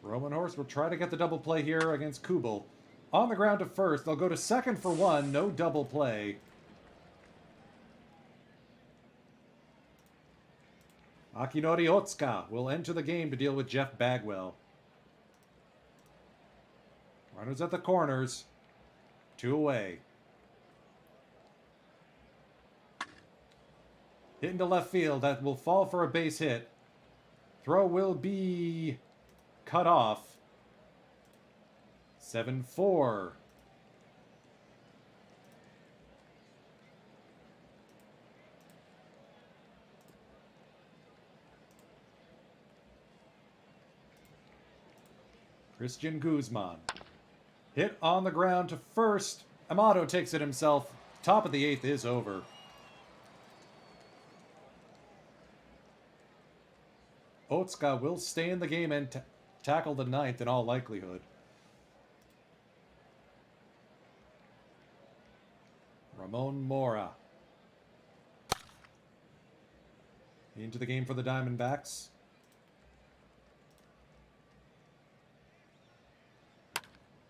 Rowenhorst will try to get the double play here against Kubel. On the ground to first. They'll go to second for 1. No double play. Akinori Otsuka will enter the game to deal with Jeff Bagwell. Runners at the corners. 2 away. Hit into left field. That will fall for a base hit. Throw will be cut off. 7-4. Christian Guzman. Hit on the ground to first. Amato takes it himself. Top of the 8th is over. Otsuka will stay in the game and tackle the 9th in all likelihood. Ramon Mora. Into the game for the Diamondbacks.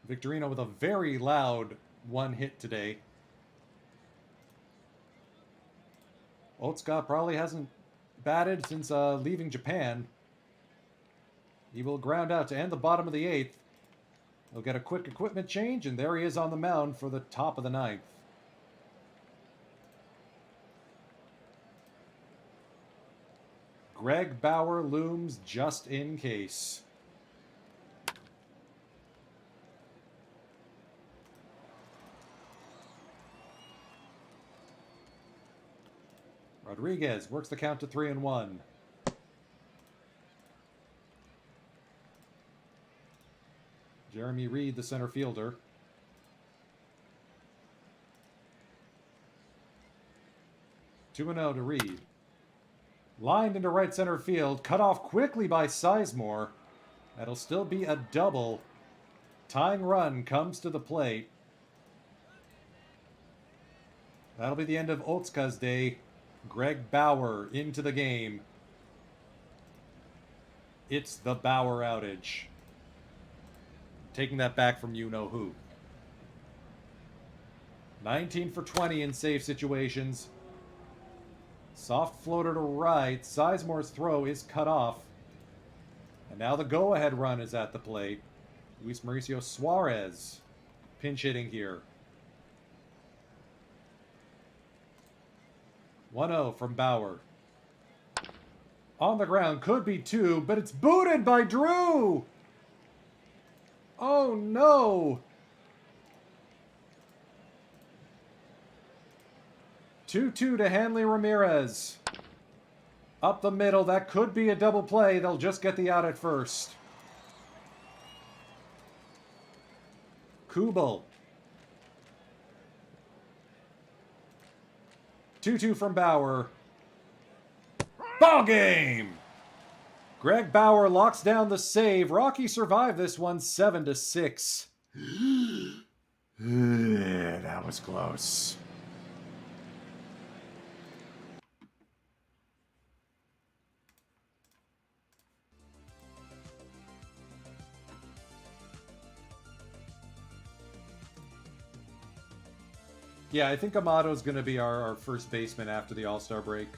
Victorino with a very loud 1 hit today. Otsuka probably hasn't batted since leaving Japan. He will ground out to end the bottom of the 8th. He'll get a quick equipment change, and there he is on the mound for the top of the 9th. Greg Bauer looms just in case. Rodriguez works the count to 3-1. Jeremy Reed, the center fielder. Two 2-0 to Reed. Lined into right center field. Cut off quickly by Sizemore. That'll still be a double. Tying run comes to the plate. That'll be the end of Otsuka's day. Greg Bauer into the game. It's the Bauer outage. Taking that back from you-know-who. 19 for 20 in save situations. Soft floater to right. Sizemore's throw is cut off. And now the go-ahead run is at the plate. Luis Mauricio Suarez. Pinch hitting here. 1-0 from Bauer. On the ground, could be 2, but it's booted by Drew! Oh no! 2-2 to Hanley Ramirez. Up the middle, that could be a double play. They'll just get the out at first. Kubel. 2-2 from Bauer. Ball game! Greg Bauer locks down the save. Rocky survived this one 7-6. That was close. Yeah, I think Amato's going to be our first baseman after the All-Star break.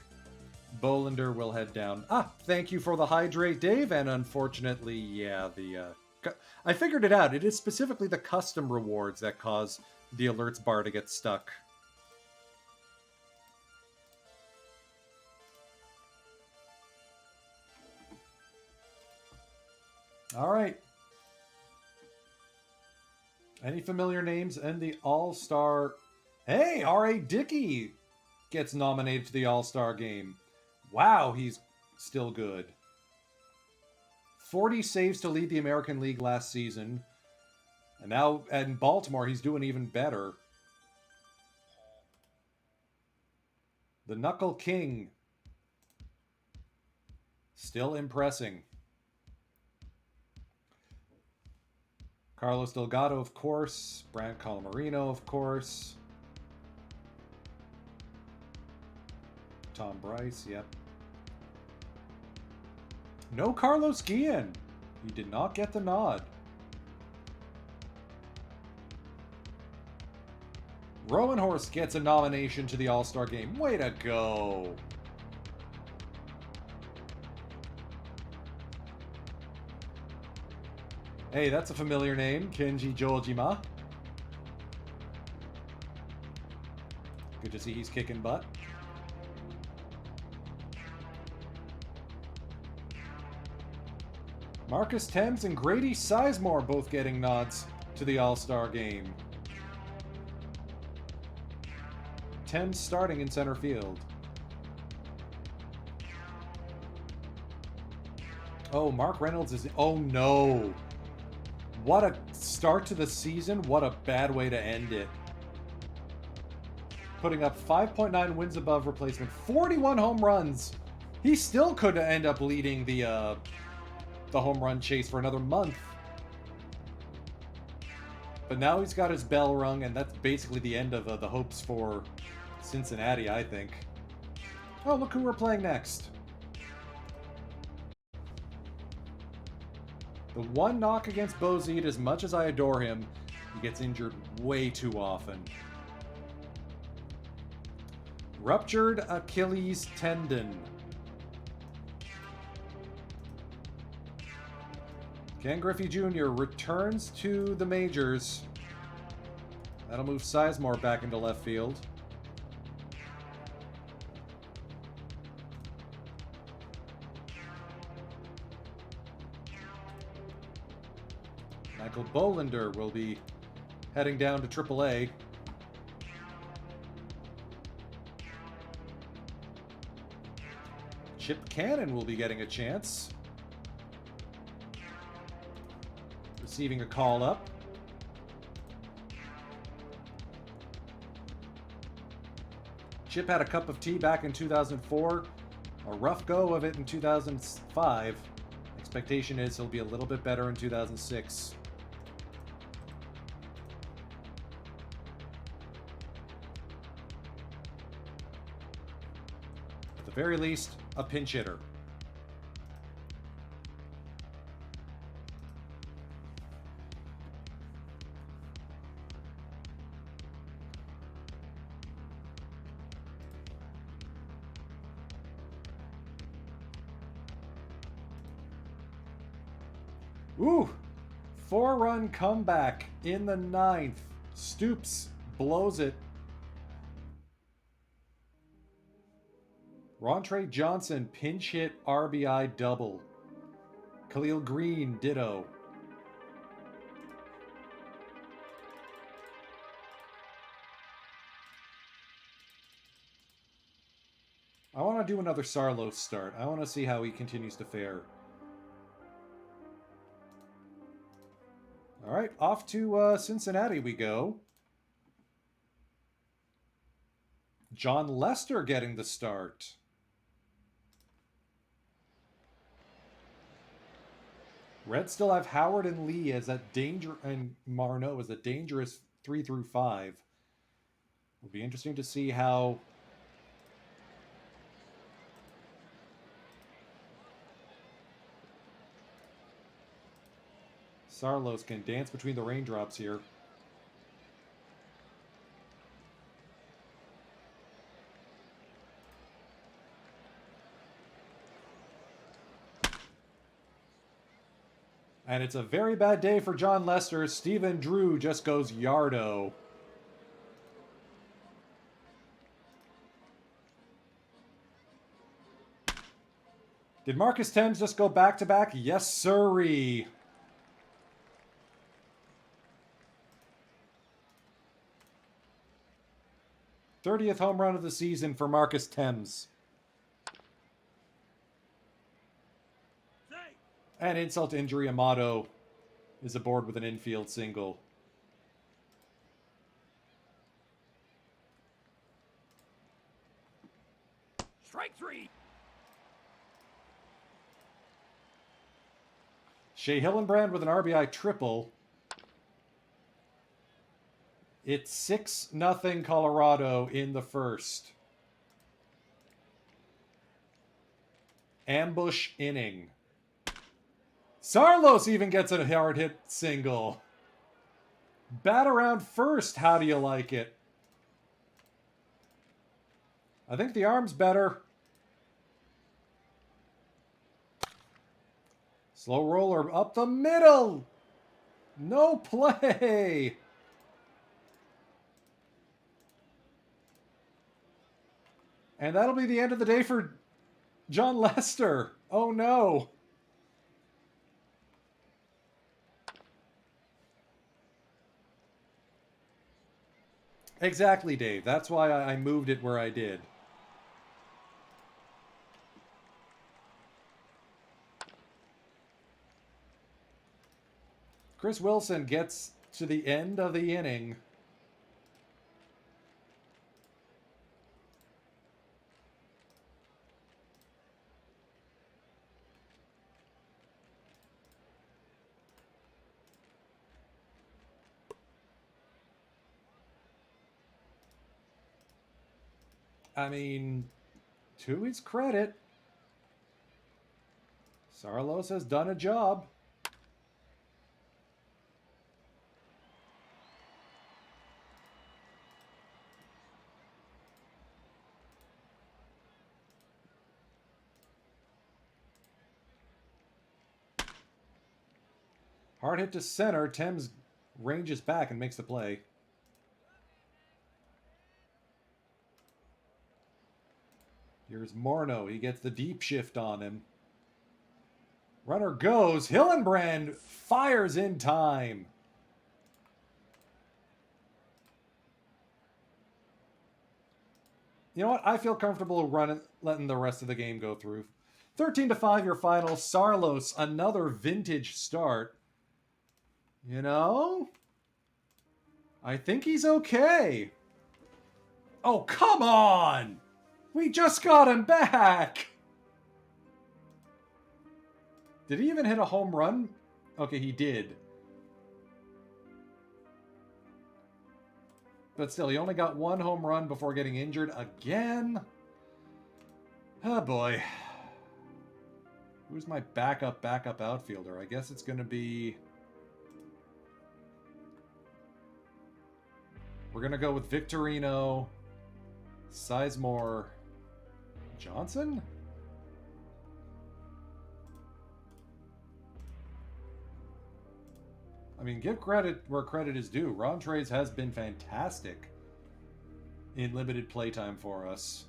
Bolander will head down. Thank you for the hydrate, Dave. And unfortunately, yeah, I figured it out. It is specifically the custom rewards that cause the alerts bar to get stuck. All right. Any familiar names in the All-Star? Hey, R.A. Dickey gets nominated to the All-Star game. Wow, he's still good. 40 saves to lead the American League last season. And now in Baltimore, he's doing even better. The Knuckle King. Still impressing. Carlos Delgado, of course. Brant Colomarino, of course. Tom Bryce, yep. No Carlos Guillen. He did not get the nod. Rowan Horst gets a nomination to the All-Star game. Way to go. Hey, that's a familiar name. Kenji Jojima. Good to see he's kicking butt. Marcus Thames and Grady Sizemore both getting nods to the All-Star game. Thames starting in center field. Oh, Mark Reynolds is... Oh, no. What a start to the season. What a bad way to end it. Putting up 5.9 wins above replacement. 41 home runs. He still could end up leading the home run chase for another month. But now he's got his bell rung, and that's basically the end of the hopes for Cincinnati, I think. Oh, look who we're playing next. The one knock against Bozede, as much as I adore him, he gets injured way too often. Ruptured Achilles tendon. Ken Griffey Jr. returns to the majors. That'll move Sizemore back into left field. Michael Bolander will be heading down to AAA. Chip Cannon will be getting a chance. Receiving a call up. Chip had a cup of tea back in 2004. A rough go of it in 2005. Expectation is he'll be a little bit better in 2006. At the very least, a pinch hitter. Ooh, 4-run comeback in the 9th. Stoops blows it. Rontre Johnson pinch hit RBI double. Khalil Green ditto. I want to do another Sarlos start. I want to see how he continues to fare. All right, off to Cincinnati we go. John Lester getting the start. Reds still have Howard and Lee as a and Marno as a dangerous 3 through 5. It'll be interesting to see how Sarlos can dance between the raindrops here. And it's a very bad day for John Lester. Stephen Drew just goes yardo. Did Marcus Thames just go back-to-back? Yes, sirree. '30th home run of the season for Marcus Thames. And insult to injury, Amato is aboard with an infield single. Strike 3. Shea Hillenbrand with an RBI triple. It's 6-0 Colorado in the first. Ambush inning. Sarlos even gets a hard hit single. Bat around first. How do you like it? I think the arm's better. Slow roller up the middle. No play. And that'll be the end of the day for John Lester. Oh no. Exactly, Dave. That's why I moved it where I did. Chris Wilson gets to the end of the inning. I mean, to his credit, Sarlos has done a job. Hard hit to center. Thames ranges back and makes the play. Here's Morneau. He gets the deep shift on him. Runner goes. Hillenbrand fires in time. You know what? I feel comfortable letting the rest of the game go through. 13-5 your final. Sarlos, another vintage start. You know? I think he's okay. Oh, come on! We just got him back! Did he even hit a home run? Okay, he did. But still, he only got one home run before getting injured again. Oh boy. Who's my backup outfielder? I guess it's going to be... We're going to go with Victorino, Sizemore, Johnson? I mean, give credit where credit is due. Rontrays has been fantastic in limited playtime for us.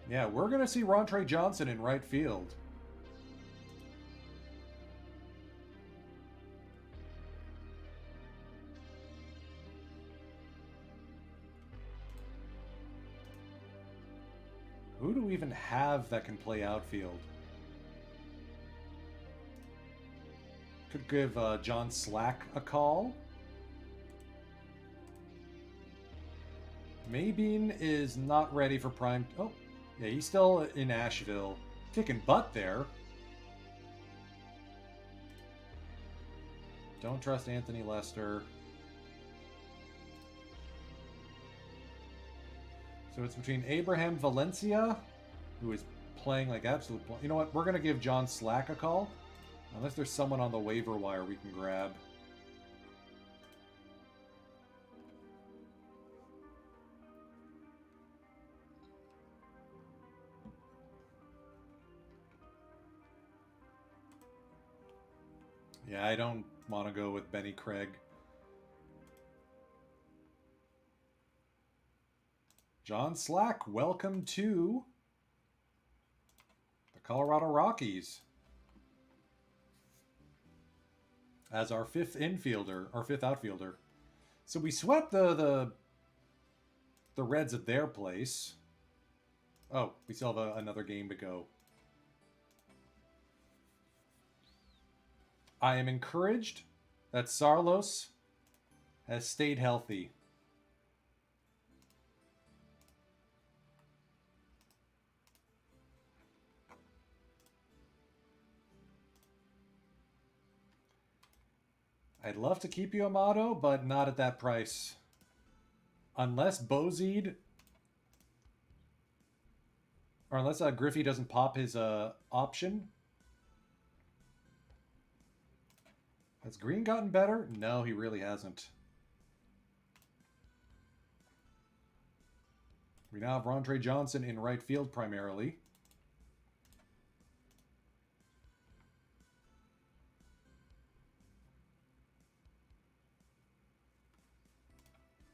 Yeah, we're going to see Rontray Johnson in right field. Who do we even have that can play outfield? Could give John Slack a call. Maybean is not ready for prime... Oh, yeah, he's still in Asheville. Kicking butt there. Don't trust Anthony Lester. So it's between Abraham Valencia, who is playing like absolute... You know what? We're going to give John Slack a call. Unless there's someone on the waiver wire we can grab. Yeah, I don't want to go with Benny Craig. John Slack, welcome to the Colorado Rockies as our fifth infielder, our fifth outfielder. So we swept the Reds at their place. Oh, we still have another game to go. I am encouraged that Sarlos has stayed healthy. I'd love to keep you, Amato, but not at that price. Unless Bozide... Or unless Griffey doesn't pop his option. Has Green gotten better? No, he really hasn't. We now have Rontray Johnson in right field primarily.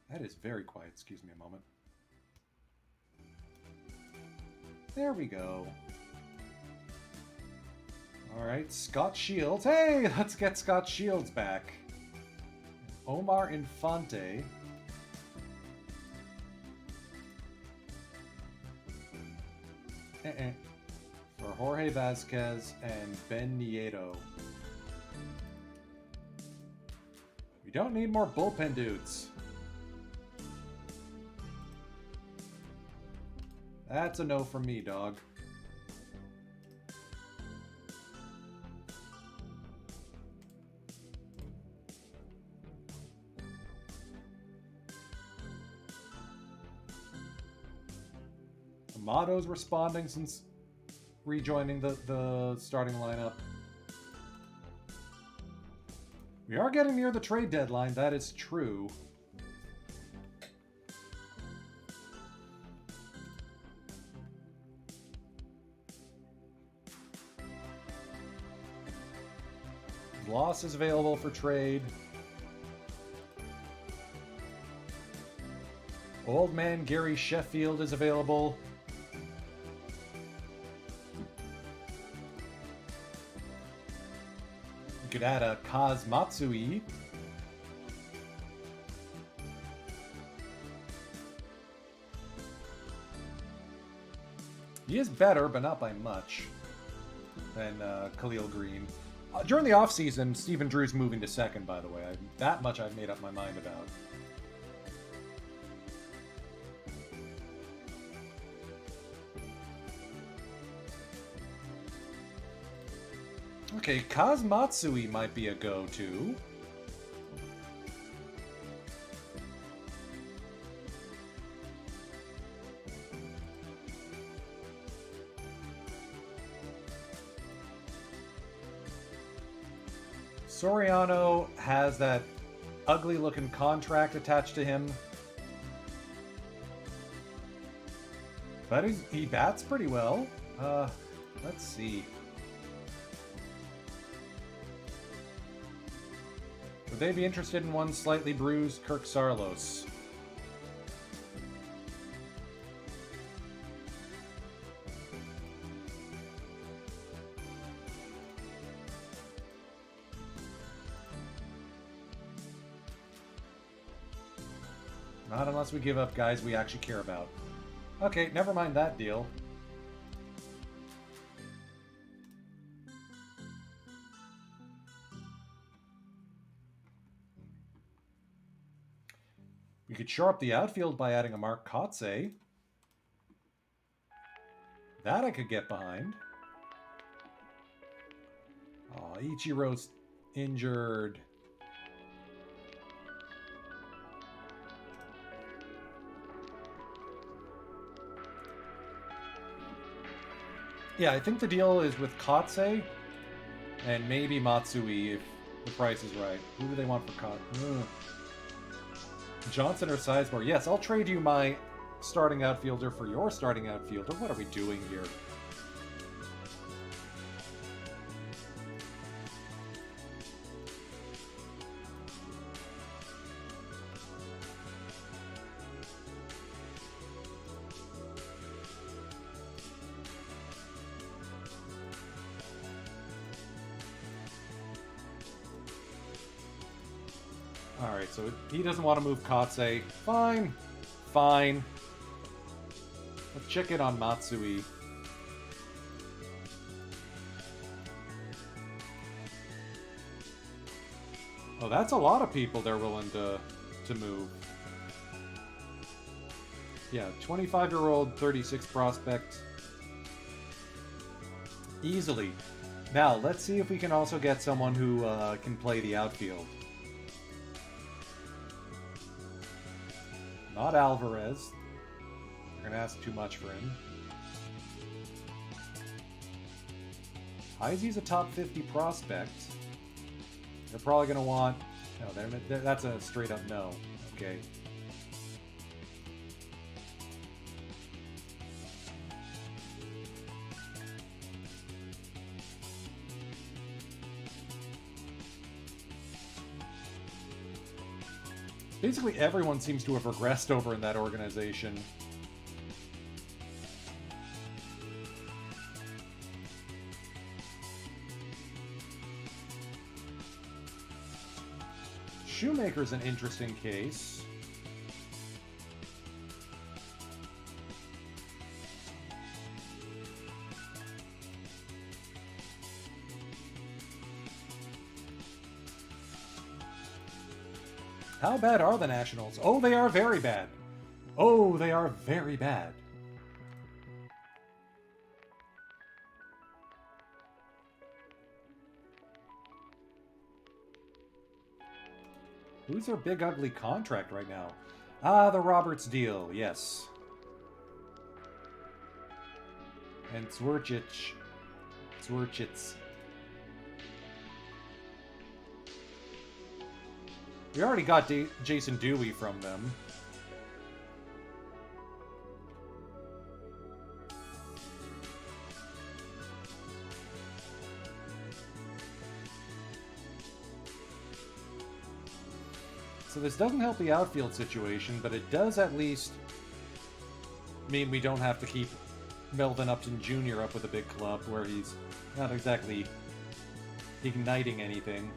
That is very quiet. Excuse me a moment. There we go. All right, Scott Shields. Hey, let's get Scott Shields back. Omar Infante. For Jorge Vasquez and Ben Nieto. We don't need more bullpen dudes. That's a no from me, dog. Amato's responding since rejoining the starting lineup. We are getting near the trade deadline, that is true. Loss is available for trade. Old man Gary Sheffield is available. You could add a Kaz Matsui. He is better, but not by much, than Khalil Green. During the offseason, Stephen Drew's moving to second, by the way. That much I've made up my mind about. Okay, Kaz Matsui might be a go-to. Soriano has that ugly-looking contract attached to him. But he bats pretty well. Let's see. Would they be interested in one slightly bruised Kirk Sarlos? Not unless we give up guys we actually care about. Okay, never mind that deal. We could shore up the outfield by adding a Mark Kotze. That I could get behind. Oh, Ichiro's injured. Yeah, I think the deal is with Kotze and maybe Matsui if the price is right. Who do they want for Kotze? Johnson or Sizemore? Yes, I'll trade you my starting outfielder for your starting outfielder. What are we doing here? Alright, so he doesn't want to move Kotze. Fine. Fine. Let's check in on Matsui. Oh, that's a lot of people they're willing to move. Yeah, 25-year-old, 36 prospect. Easily. Now, let's see if we can also get someone who can play the outfield. Not Alvarez. They're going to ask too much for him. Heisey's a top 50 prospect. They're probably going to want... No, that's a straight up no. Okay. Basically, everyone seems to have regressed over in that organization. Shoemaker's an interesting case. How bad are the Nationals? Oh, they are very bad. Oh, they are very bad. Who's their big ugly contract right now? Ah, the Roberts deal, yes. And Zwerchich. We already got Jason Dewey from them. So this doesn't help the outfield situation, but it does at least mean we don't have to keep Melvin Upton Jr. up with a big club where he's not exactly igniting anything.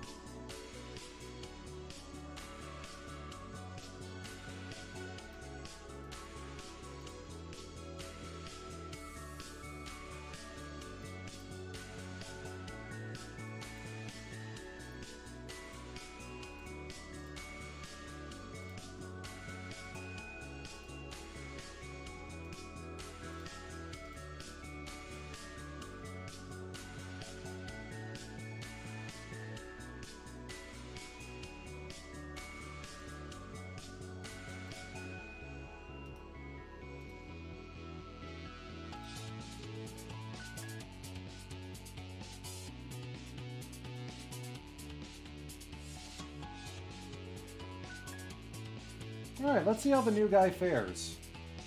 Alright, let's see how the new guy fares.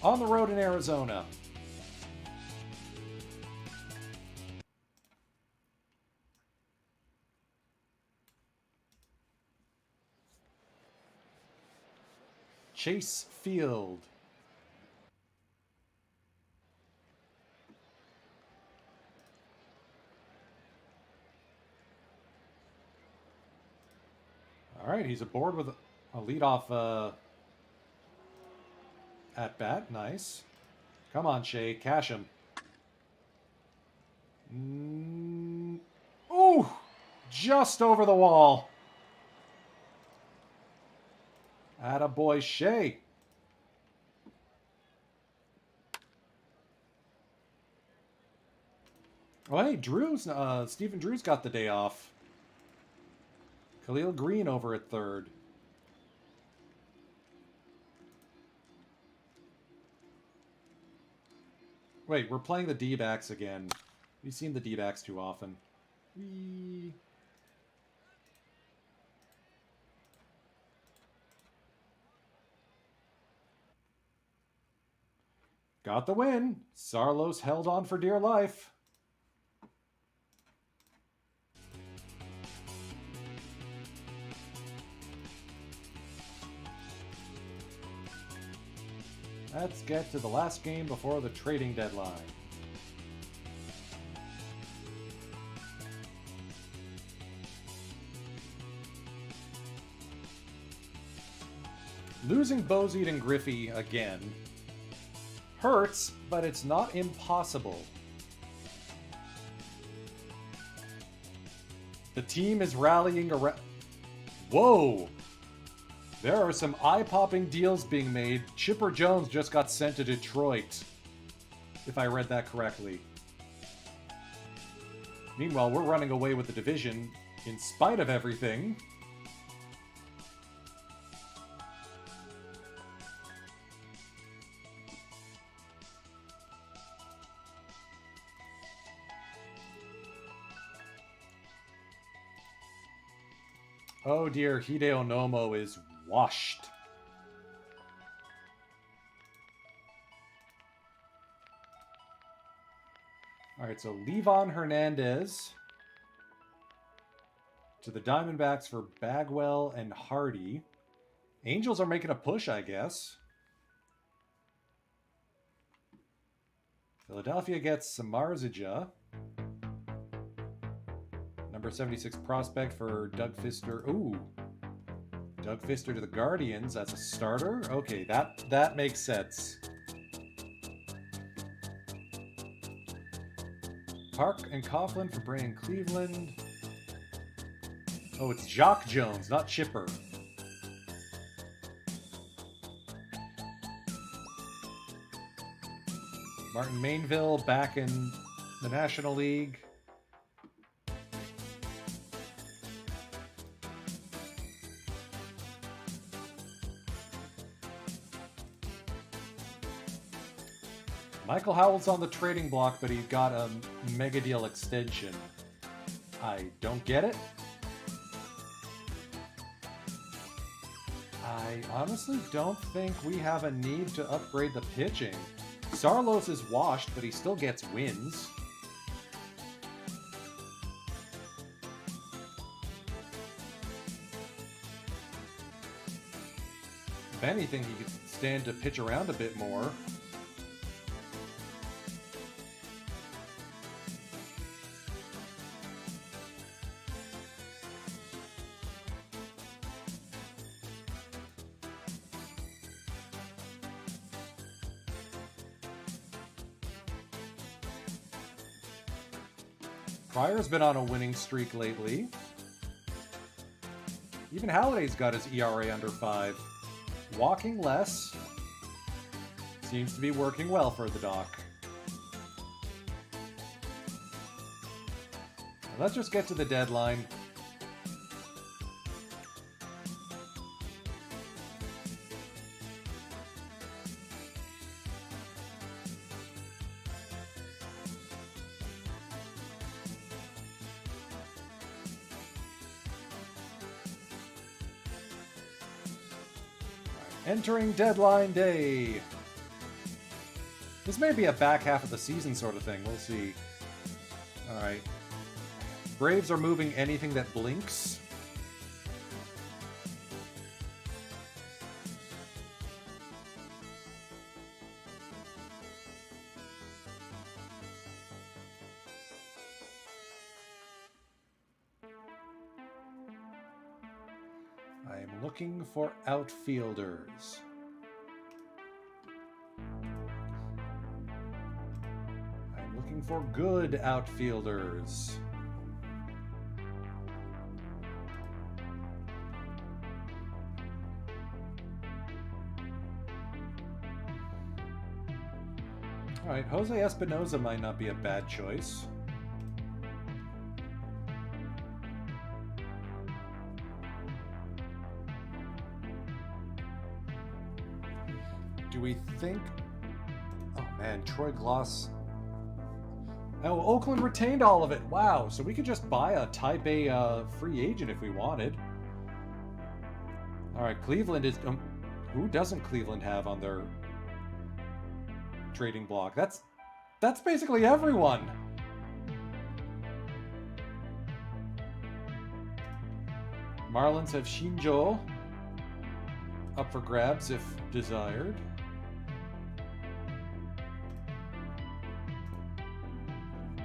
On the road in Arizona. Chase Field. All right, he's aboard with a leadoff at bat. Nice. Come on, Shea. Cash him. Ooh! Just over the wall. Attaboy, Shea. Oh, hey, Stephen Drew's got the day off. Khalil Green over at third. Wait, we're playing the D-backs again. We've seen the D-backs too often. Whee. Got the win. Sarlos held on for dear life. Let's get to the last game before the trading deadline. Losing Bozeed and Griffey again hurts, but it's not impossible. The team is rallying around... Whoa! There are some eye-popping deals being made. Chipper Jones just got sent to Detroit, if I read that correctly. Meanwhile, we're running away with the division in spite of everything. Oh dear, Hideo Nomo is washed. Alright, so Levon Hernandez to the Diamondbacks for Bagwell and Hardy. Angels are making a push, I guess. Philadelphia gets Samarzija. Number 76 prospect for Doug Fister. Ooh. Doug Fister to the Guardians. That's a starter? Okay, that makes sense. Park and Coughlin for Brian Cleveland. Oh, it's Jock Jones, not Chipper. Martin Mainville back in the National League. Michael Howell's on the trading block, but he got a mega deal extension. I don't get it. I honestly don't think we have a need to upgrade the pitching. Sarlos is washed, but he still gets wins. If anything, he could stand to pitch around a bit more. Pryor's been on a winning streak lately. Even Halliday's got his ERA under 5. Walking less seems to be working well for the Doc. Let's just get to the deadline. Entering deadline day. This may be a back half of the season sort of thing. We'll see. All right. Braves are moving anything that blinks. I'm looking for outfielders. I'm looking for good outfielders. All right, Jose Espinoza might not be a bad choice. Do we think... Oh man, Troy Gloss... Oh, Oakland retained all of it. Wow, so we could just buy a Type A free agent if we wanted. All right, Cleveland is... who doesn't Cleveland have on their trading block? That's basically everyone. Marlins have Shinjo up for grabs if desired.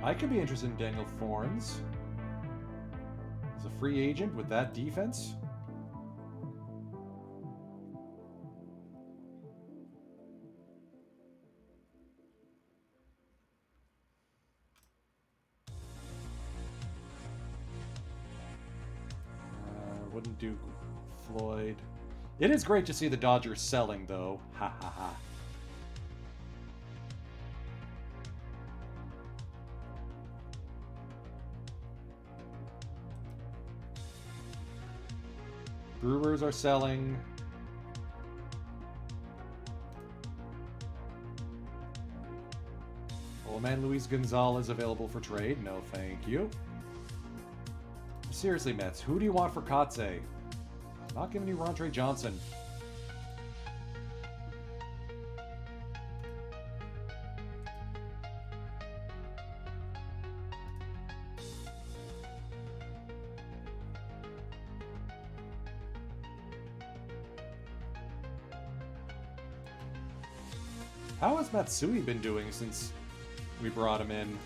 I could be interested in Daniel Fornes as a free agent with that defense. Wouldn't do Floyd. It is great to see the Dodgers selling, though. Ha ha ha. Brewers are selling. Old man Luis Gonzalez available for trade. No, thank you. Seriously, Mets, who do you want for Kotze? Not giving you Rontre Johnson. How has Matsui been doing since we brought him in?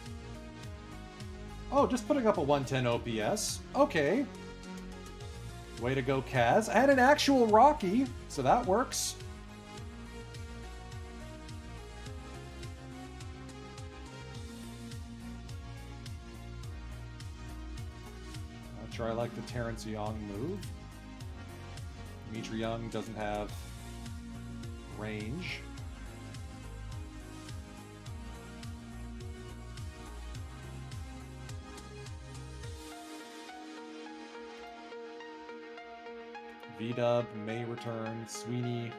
Oh, just putting up a 110 OPS. Okay. Way to go, Kaz. And an actual Rocky, so that works. Not sure I like the Terrence Young move. Dimitri Young doesn't have range. V-Dub may return. Sweeney,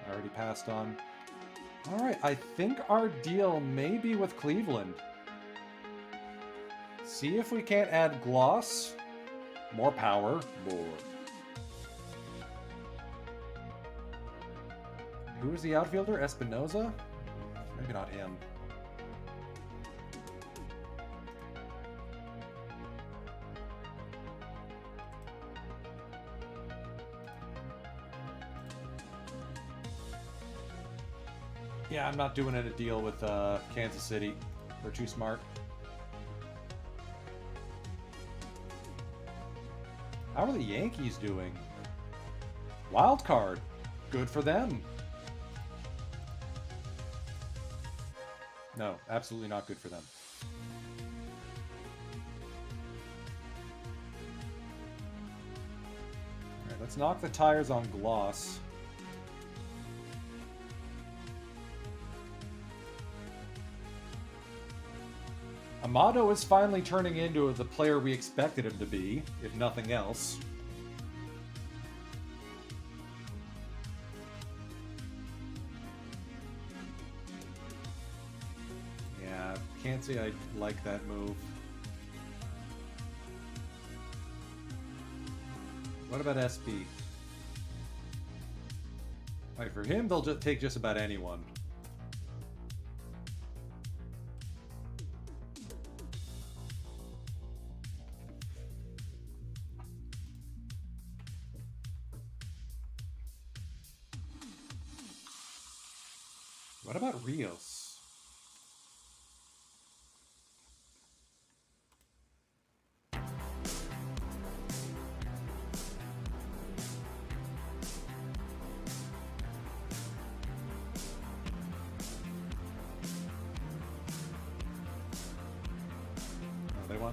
I already passed on. All right, I think our deal may be with Cleveland. See if we can't add gloss. More power. More. Who is the outfielder? Espinoza? Maybe not him. Yeah, I'm not doing a deal with Kansas City. They're too smart. How are the Yankees doing? Wild card. Good for them. No, absolutely not good for them. All right, let's knock the tires on gloss. Amato is finally turning into the player we expected him to be, if nothing else. Yeah, can't say I like that move. What about SB? Like for him, they'll just take just about anyone. What about Rios?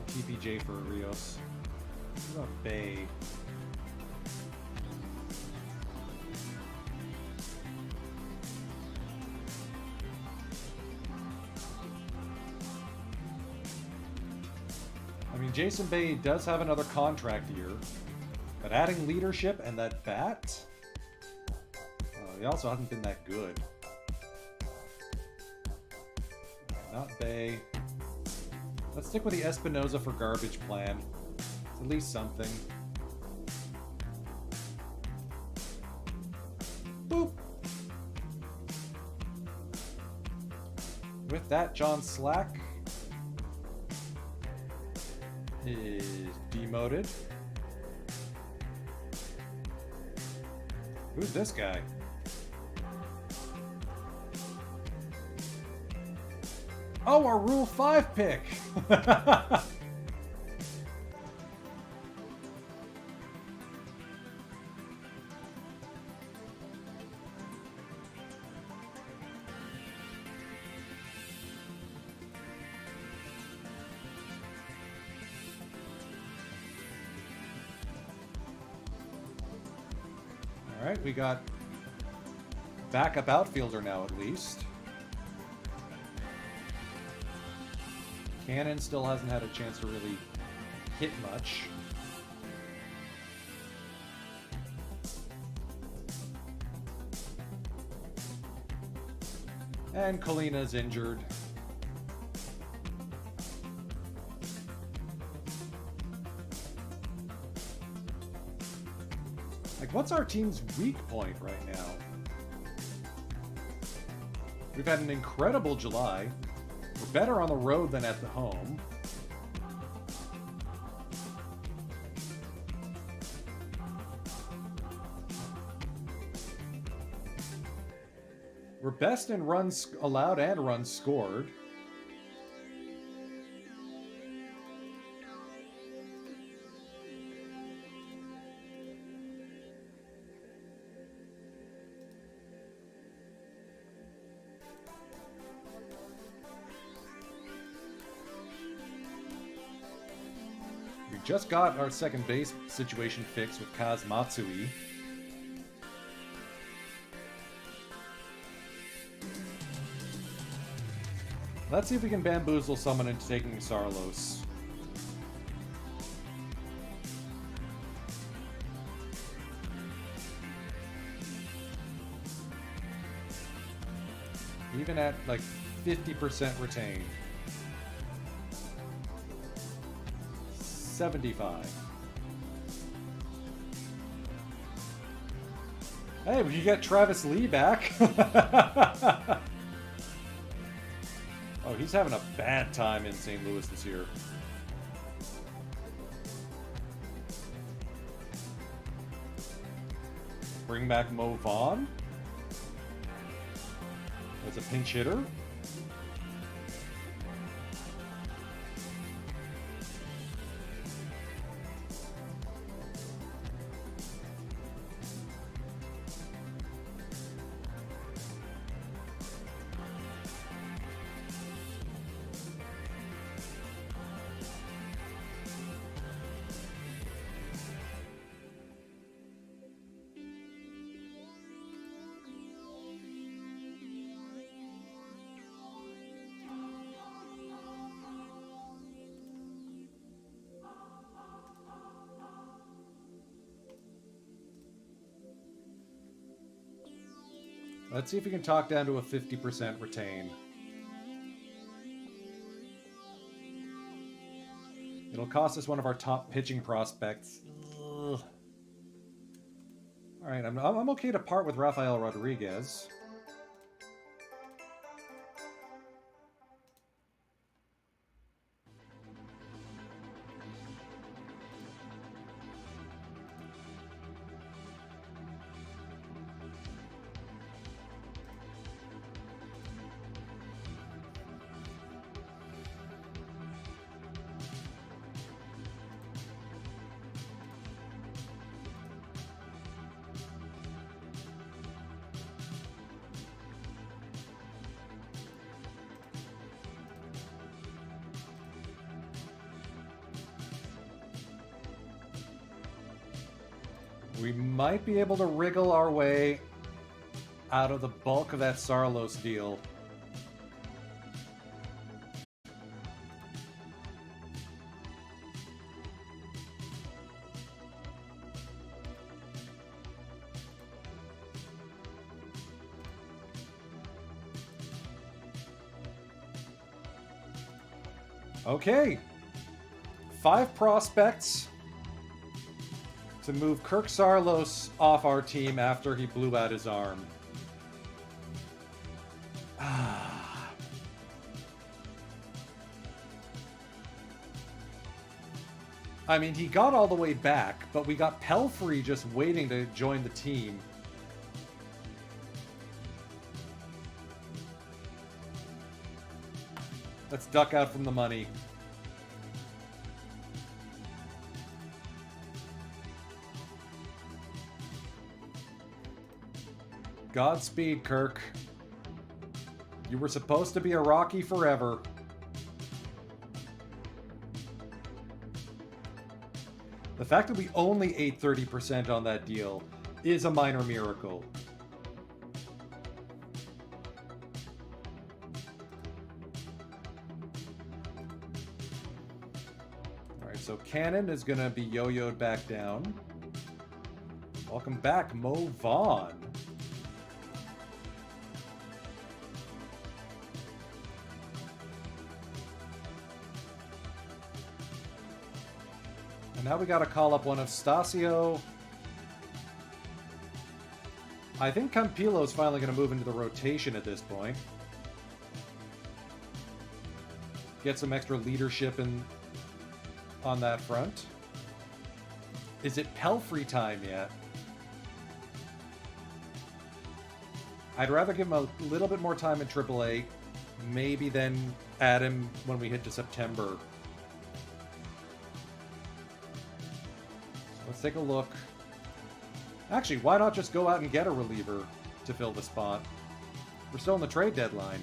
TPJ for Rios. What about Bay? I mean, Jason Bay does have another contract year, but adding leadership and that bat, he also hasn't been that good. Not Bay. Let's stick with the Espinoza for garbage plan. It's at least something. Boop. With that, John Slack is demoted. Who's this guy? Oh, our Rule 5 pick! Alright, we got backup outfielder now at least. Cannon still hasn't had a chance to really hit much. And Kalina's injured. Like, what's our team's weak point right now? We've had an incredible July. We're better on the road than at the home. We're best in runs allowed and runs scored. We just got our second base situation fixed with Kaz Matsui. Let's see if we can bamboozle someone into taking Sarlos. Even at like 50% retained. 75. Hey, we can get Travis Lee back. Oh, he's having a bad time in St. Louis this year. Bring back Mo Vaughn as a pinch hitter. Let's see if we can talk down to a 50% retain. It'll cost us one of our top pitching prospects. Ugh. All right, I'm okay to part with Rafael Rodriguez. We might be able to wriggle our way out of the bulk of that Sarlos deal. Okay. 5 prospects to move Kirk Sarlos off our team after he blew out his arm. I mean, he got all the way back, but we got Pelfrey just waiting to join the team. Let's duck out from the money. Godspeed, Kirk. You were supposed to be a Rocky forever. The fact that we only ate 30% on that deal is a minor miracle. Alright, so Cannon is going to be yo-yoed back down. Welcome back, Mo Vaughn. And now we got to call up one of Stasio. I think Campilo's finally going to move into the rotation at this point. Get some extra leadership on that front. Is it Pelfrey time yet? I'd rather give him a little bit more time in AAA. Maybe then add him when we hit to September. Let's take a look. Actually, why not just go out and get a reliever to fill the spot? We're still in the trade deadline.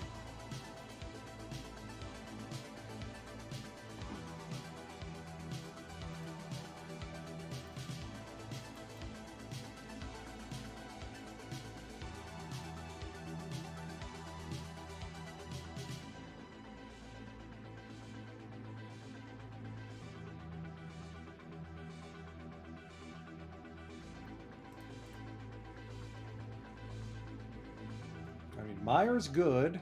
I mean, Meyer's good. All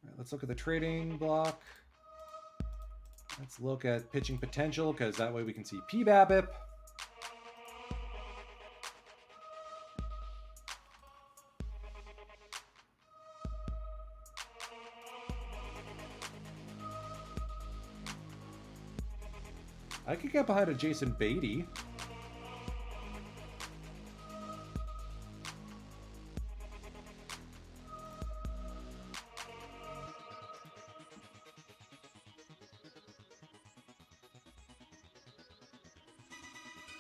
right, let's look at the trading block. Let's look at pitching potential, because that way we can see P-BABIP. I could get behind a Jason Beatty.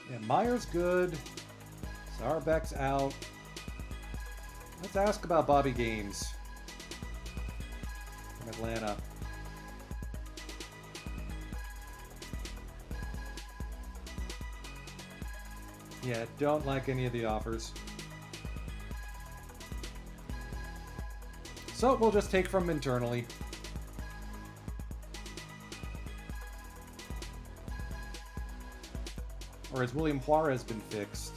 Yeah, Meyer's good. Sarbeck's out. Let's ask about Bobby Gaines from Atlanta. Yeah, don't like any of the offers. So we'll just take from internally. Or has William Juarez been fixed?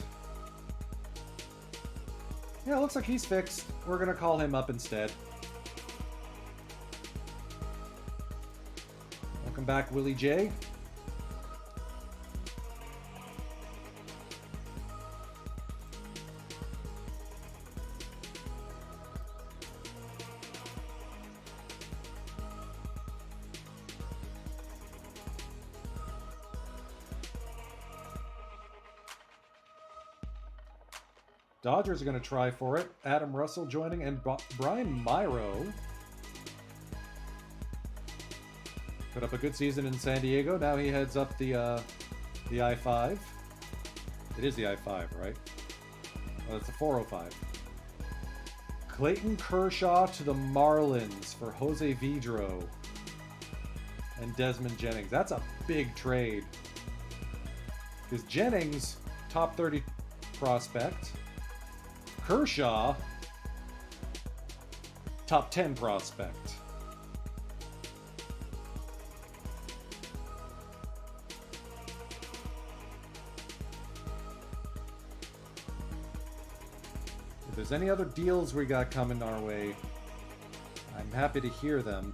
Yeah, it looks like he's fixed. We're going to call him up instead. Welcome back, Willie J. Dodgers are going to try for it. Adam Russell joining, and Brian Myro. Put up a good season in San Diego. Now he heads up the I-5. It is the I-5, right? Oh, it's the 405. Clayton Kershaw to the Marlins for Jose Vidro and Desmond Jennings. That's a big trade. Because Jennings, top 30 prospect. Kershaw, top 10 prospect. If there's any other deals we got coming our way, I'm happy to hear them.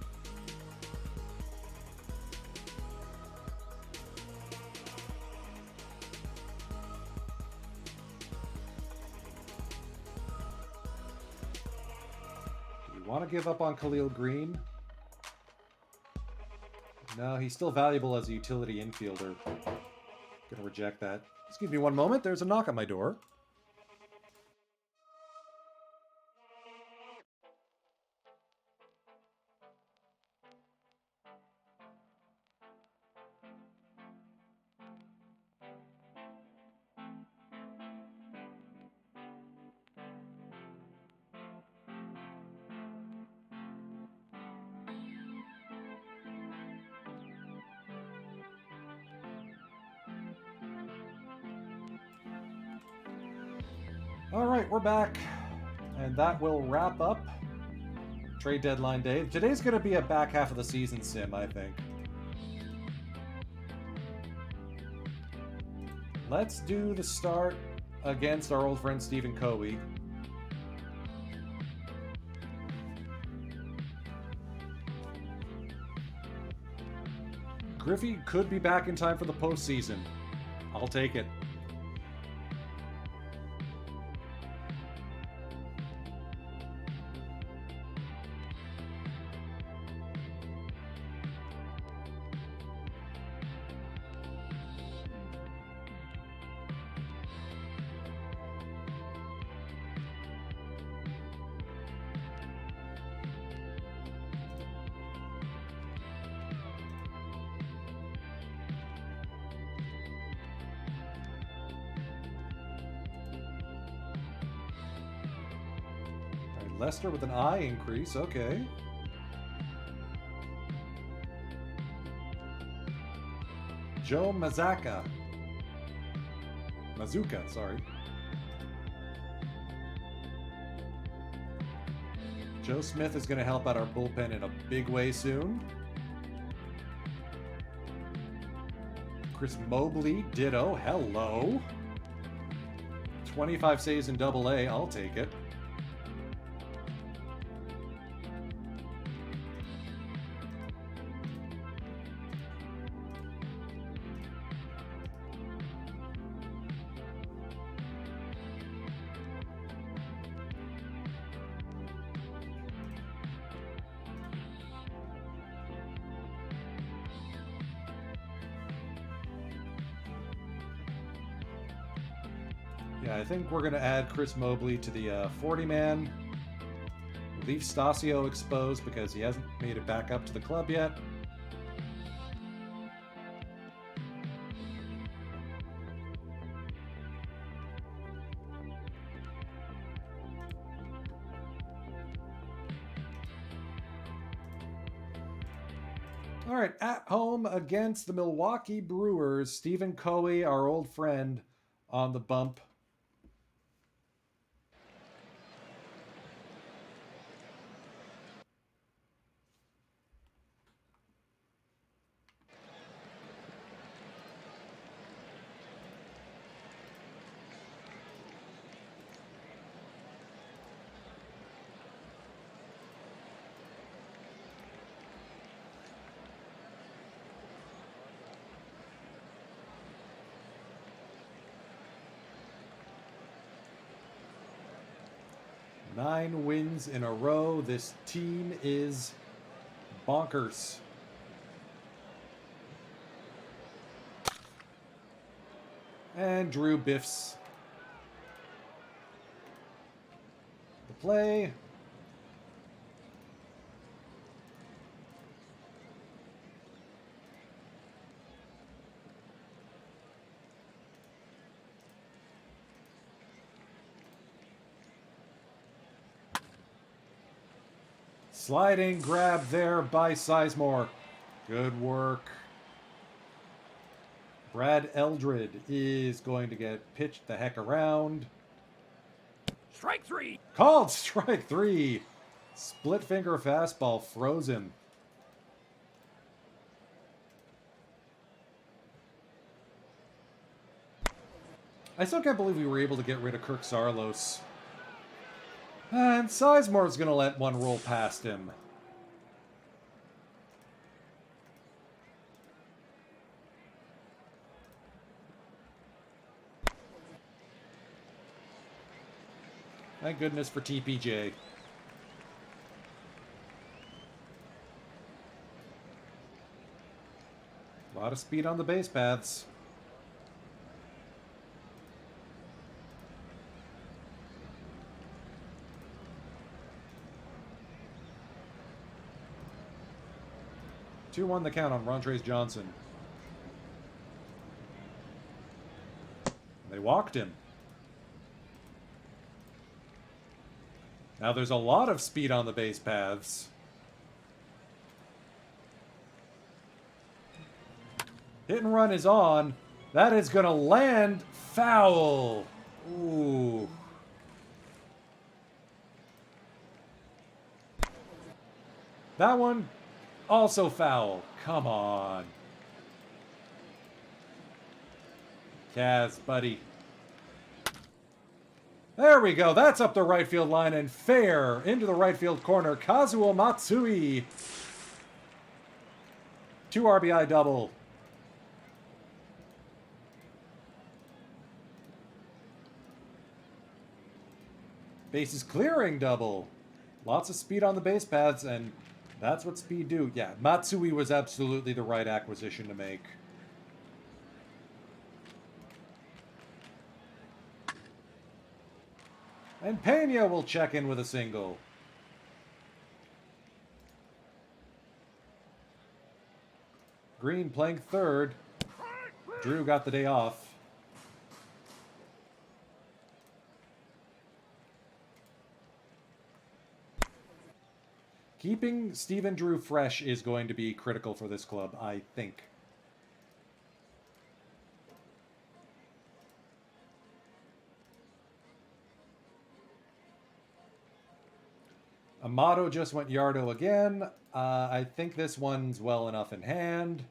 Do you want to give up on Khalil Green? No, he's still valuable as a utility infielder. Gonna reject that. Excuse me one moment, there's a knock on my door. Alright, we're back. And that will wrap up trade deadline day. Today's going to be a back half of the season sim, I think. Let's do the start against our old friend Stephen Coey. Griffey could be back in time for the postseason. I'll take it. Lester with an I increase, okay. Joe Mazuka, sorry. Joe Smith is going to help out our bullpen in a big way soon. Chris Mobley, ditto, hello. 25 saves in Double-A, I'll take it. Yeah, I think we're going to add Chris Mobley to the 40-man. Leave Stasio exposed because he hasn't made it back up to the club yet. All right, at home against the Milwaukee Brewers, Stephen Coey, our old friend, on the bump. Nine wins in a row. This team is bonkers. And Drew biffs the play. Sliding grab there by Sizemore. Good work. Brad Eldred is going to get pitched the heck around. Strike 3. Called strike 3. Split finger fastball froze him. I still can't believe we were able to get rid of Kirk Saarloos. And Sizemore's going to let one roll past him. Thank goodness for TPJ. A lot of speed on the base paths. Two-one the count on Rontrace Johnson. They walked him. Now there's a lot of speed on the base paths. Hit and run is on. That is going to land foul. Ooh. That one also foul. Come on. Kaz, buddy. There we go. That's up the right field line and fair into the right field corner. Kazuo Matsui. 2 RBI double. Bases clearing double. Lots of speed on the base paths, and that's what speed do. Yeah, Matsui was absolutely the right acquisition to make. And Pena will check in with a single. Green playing third. Drew got the day off. Keeping Steven Drew fresh is going to be critical for this club, I think. Amato just went Yardo again. I think this one's well enough in hand.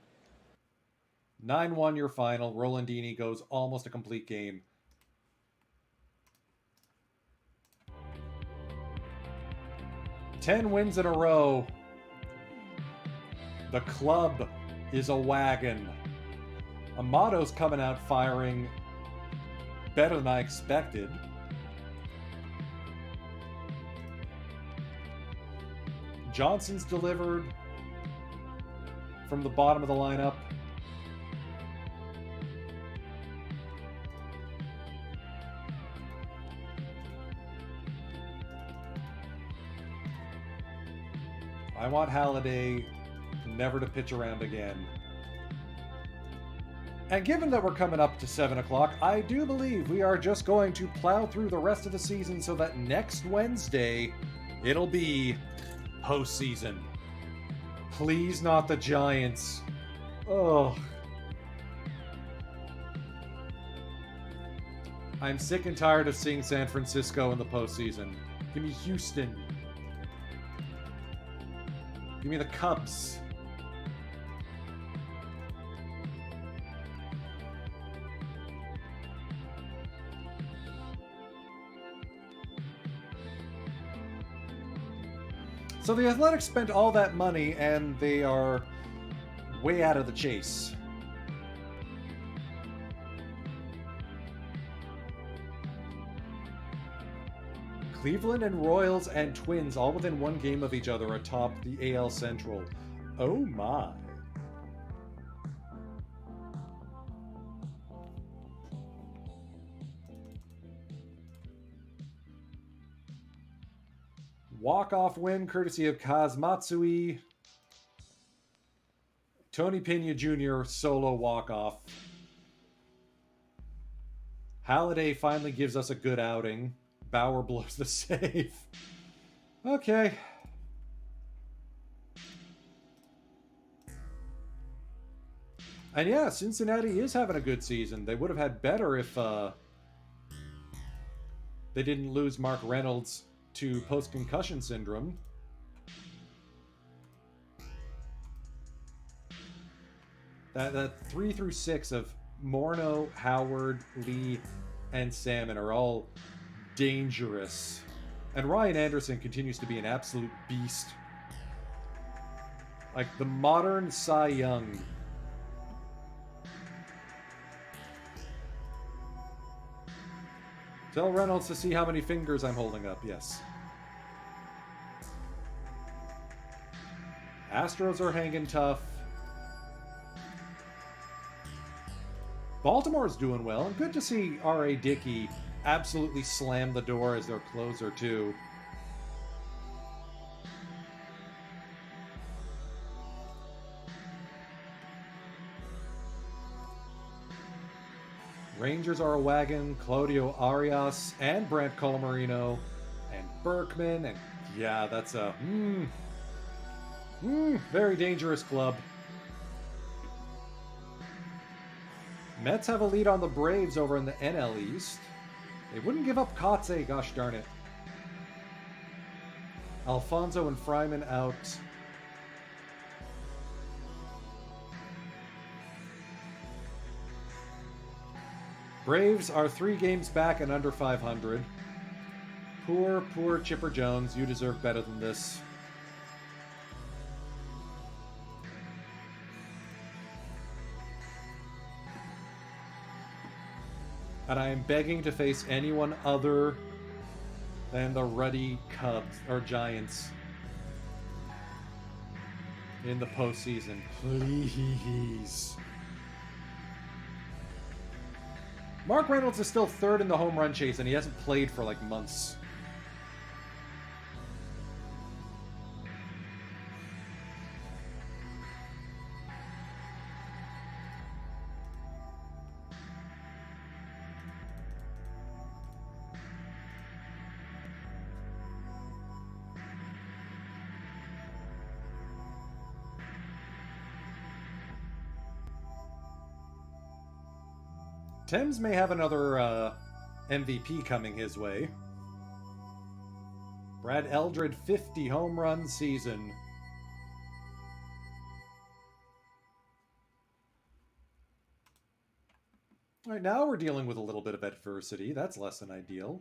9-1 your final. Rolandini goes almost a complete game. Ten wins in a row. The club is a wagon. Amato's coming out firing better than I expected. Johnson's delivered from the bottom of the lineup. I want Halliday never to pitch around again. And given that we're coming up to 7 o'clock, I do believe we are just going to plow through the rest of the season so that next Wednesday, it'll be postseason. Please not the Giants. Oh. I'm sick and tired of seeing San Francisco in the postseason. Give me Houston. Give me the Cubs. So the Athletics spent all that money and they are way out of the chase. Cleveland and Royals and Twins all within one game of each other atop the AL Central. Oh my. Walk-off win courtesy of Kaz Matsui. Tony Pena Jr. solo walk-off. Halliday finally gives us a good outing. Bauer blows the save. Okay. And yeah, Cincinnati is having a good season. They would have had better if they didn't lose Mark Reynolds to post-concussion syndrome. That 3 through 6 of Morneau, Howard, Lee, and Salmon are all dangerous. And Ryan Anderson continues to be an absolute beast. Like the modern Cy Young. Tell Reynolds to see how many fingers I'm holding up, yes. Astros are hanging tough. Baltimore's doing well, and good to see R.A. Dickey absolutely slam the door as their closer, too. Rangers are a wagon. Claudio Arias and Brant Colomarino and Berkman, and yeah, that's a very dangerous club. Mets have a lead on the Braves over in the NL East. They wouldn't give up Kotze, gosh darn it. Alfonso and Fryman out. Braves are 3 games back and under 500. Poor Chipper Jones. You deserve better than this. And I am begging to face anyone other than the ruddy Cubs or Giants in the postseason. Please. Mark Reynolds is still 3rd in the home run chase, and he hasn't played for like months. Thames may have another MVP coming his way. Brad Eldred, 50 home run season. All right, now we're dealing with a little bit of adversity. That's less than ideal.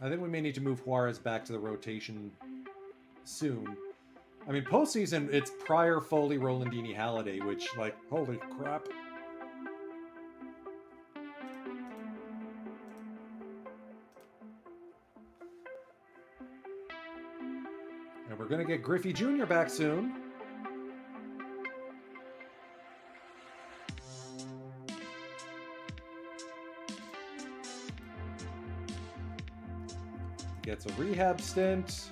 I think we may need to move Juarez back to the rotation soon. I mean, postseason, it's Pryor, Foley, Rolandini, Halliday, which, like, holy crap. And we're going to get Griffey Jr. back soon. Gets a rehab stint.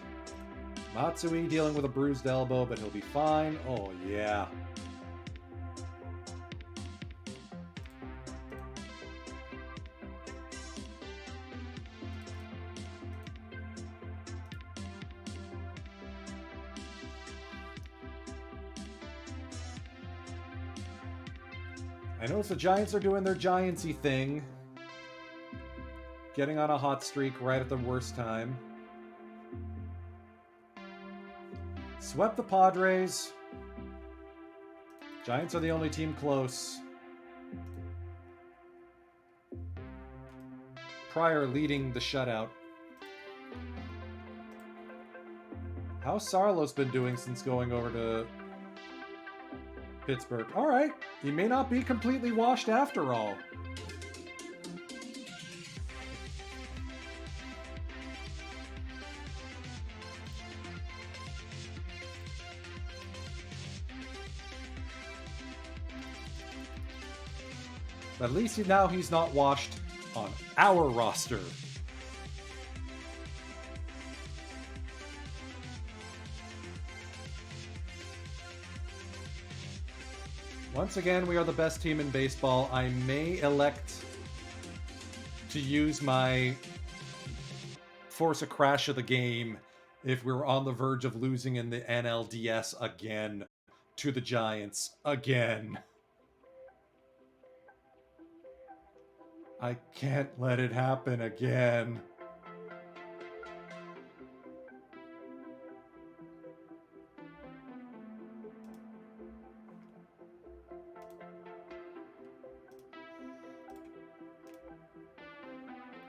Matsui dealing with a bruised elbow, but he'll be fine. Oh, yeah. I notice the Giants are doing their Giantsy thing. Getting on a hot streak right at the worst time. Swept the Padres. Giants are the only team close. Pryor leading the shutout. How's Sarlos been doing since going over to Pittsburgh? All right. He may not be completely washed after all. At least now he's not washed on our roster. Once again, we are the best team in baseball. I may elect to use my force a crash of the game if we were on the verge of losing in the NLDS again to the Giants again. I can't let it happen again.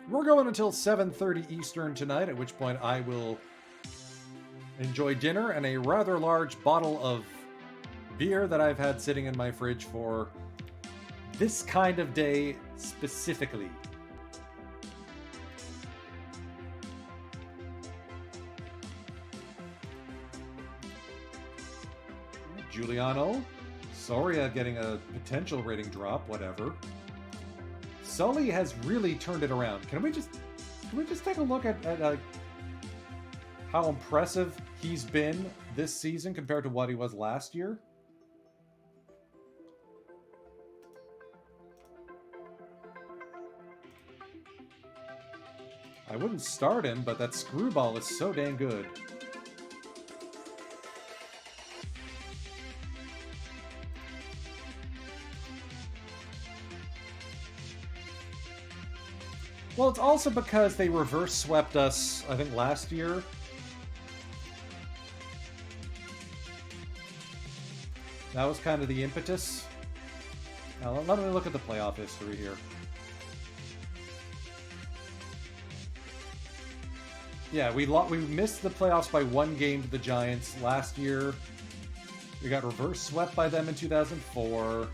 We're going until 7:30 Eastern tonight, at which point I will enjoy dinner and a rather large bottle of beer that I've had sitting in my fridge for this kind of day specifically. Giuliano, Soria getting a potential rating drop, whatever. Sully has really turned it around. Can we just take a look at how impressive he's been this season compared to what he was last year? I wouldn't start him, but that screwball is so dang good. Well, it's also because they reverse swept us, I think, last year. That was kind of the impetus. Now, let me look at the playoff history here. Yeah, we missed the playoffs by 1 game to the Giants last year. We got reverse swept by them in 2004.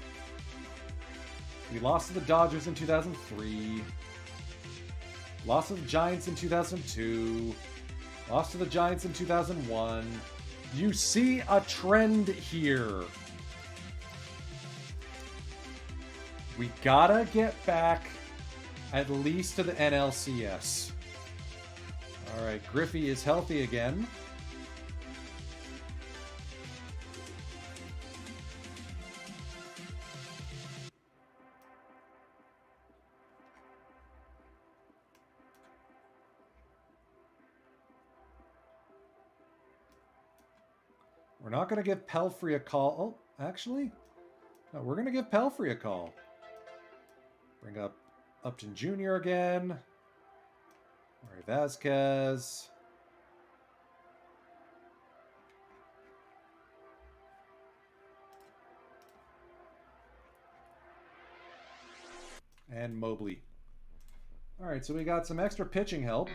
We lost to the Dodgers in 2003. Lost to the Giants in 2002. Lost to the Giants in 2001. You see a trend here. We gotta get back at least to the NLCS. Alright, Griffey is healthy again. We're not going to give Pelfrey a call. Oh, actually, no, we're going to give Pelfrey a call. Bring up Upton Jr. again. Mari Vasquez. And Mobley. All right, so we got some extra pitching help.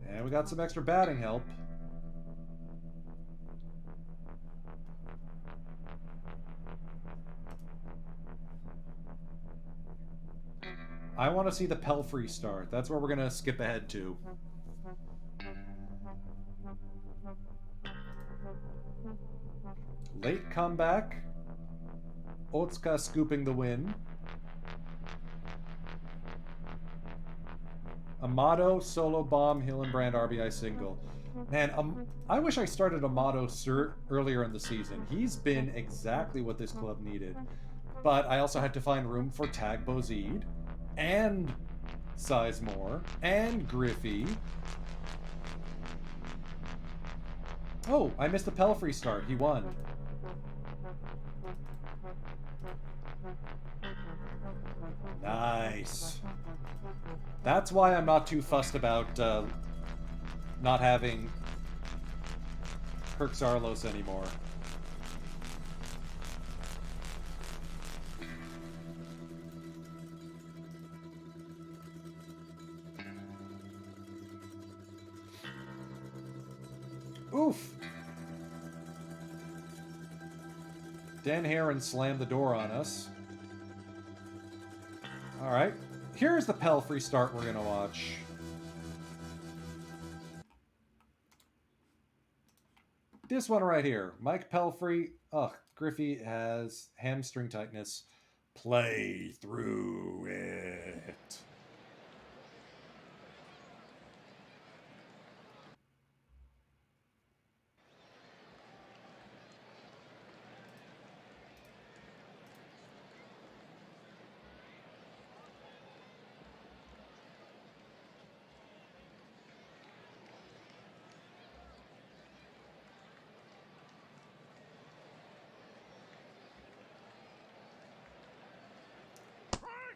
And we got some extra batting help. I want to see the Pelfrey start. That's where we're going to skip ahead to. Late comeback. Otsuka scooping the win. Amato, solo bomb, Hillenbrand, RBI single. Man, I wish I started Amato earlier in the season. He's been exactly what this club needed. But I also had to find room for Tag Bozide, and Sizemore, and Griffey. Oh, I missed the Pelfrey start. He won. Nice. That's why I'm not too fussed about not having Kirk Zarlos anymore. Oof! Dan Heron slammed the door on us. Alright. Here's the Pelfrey start we're going to watch. This one right here. Mike Pelfrey. Ugh, Griffey has hamstring tightness. Play through it.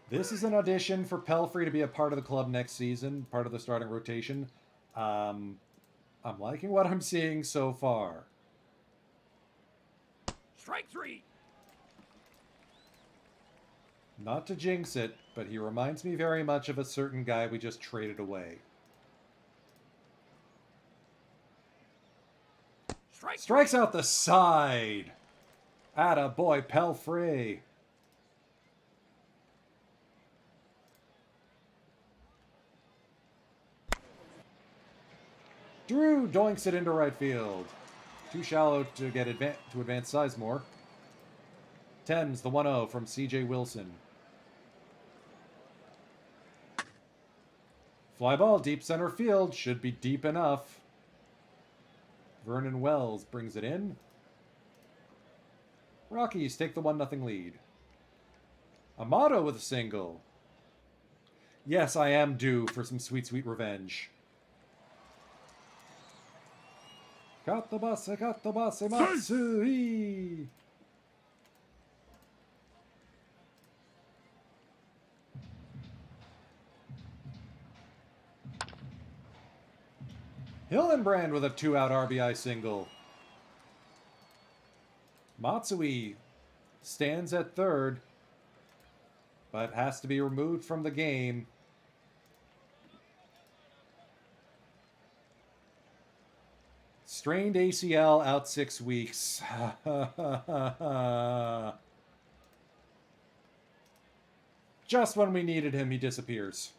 This is an audition for Pelfrey to be a part of the club next season, part of the starting rotation. I'm liking what I'm seeing so far. Strike 3. Not to jinx it, but he reminds me very much of a certain guy we just traded away. Strikes out the side. Atta boy, Pelfrey. Drew doinks it into right field. Too shallow to get to advance Sizemore. Thames the 1-0 from C.J. Wilson. Fly ball deep center field. Should be deep enough. Vernon Wells brings it in. Rockies take the 1-0 lead. Amato with a single. Yes, I am due for some sweet, sweet revenge. Katabase, Matsui! Hillenbrand with a 2-out RBI single. Matsui stands at third, but has to be removed from the game. Strained ACL, out 6 weeks. Just when we needed him, he disappears.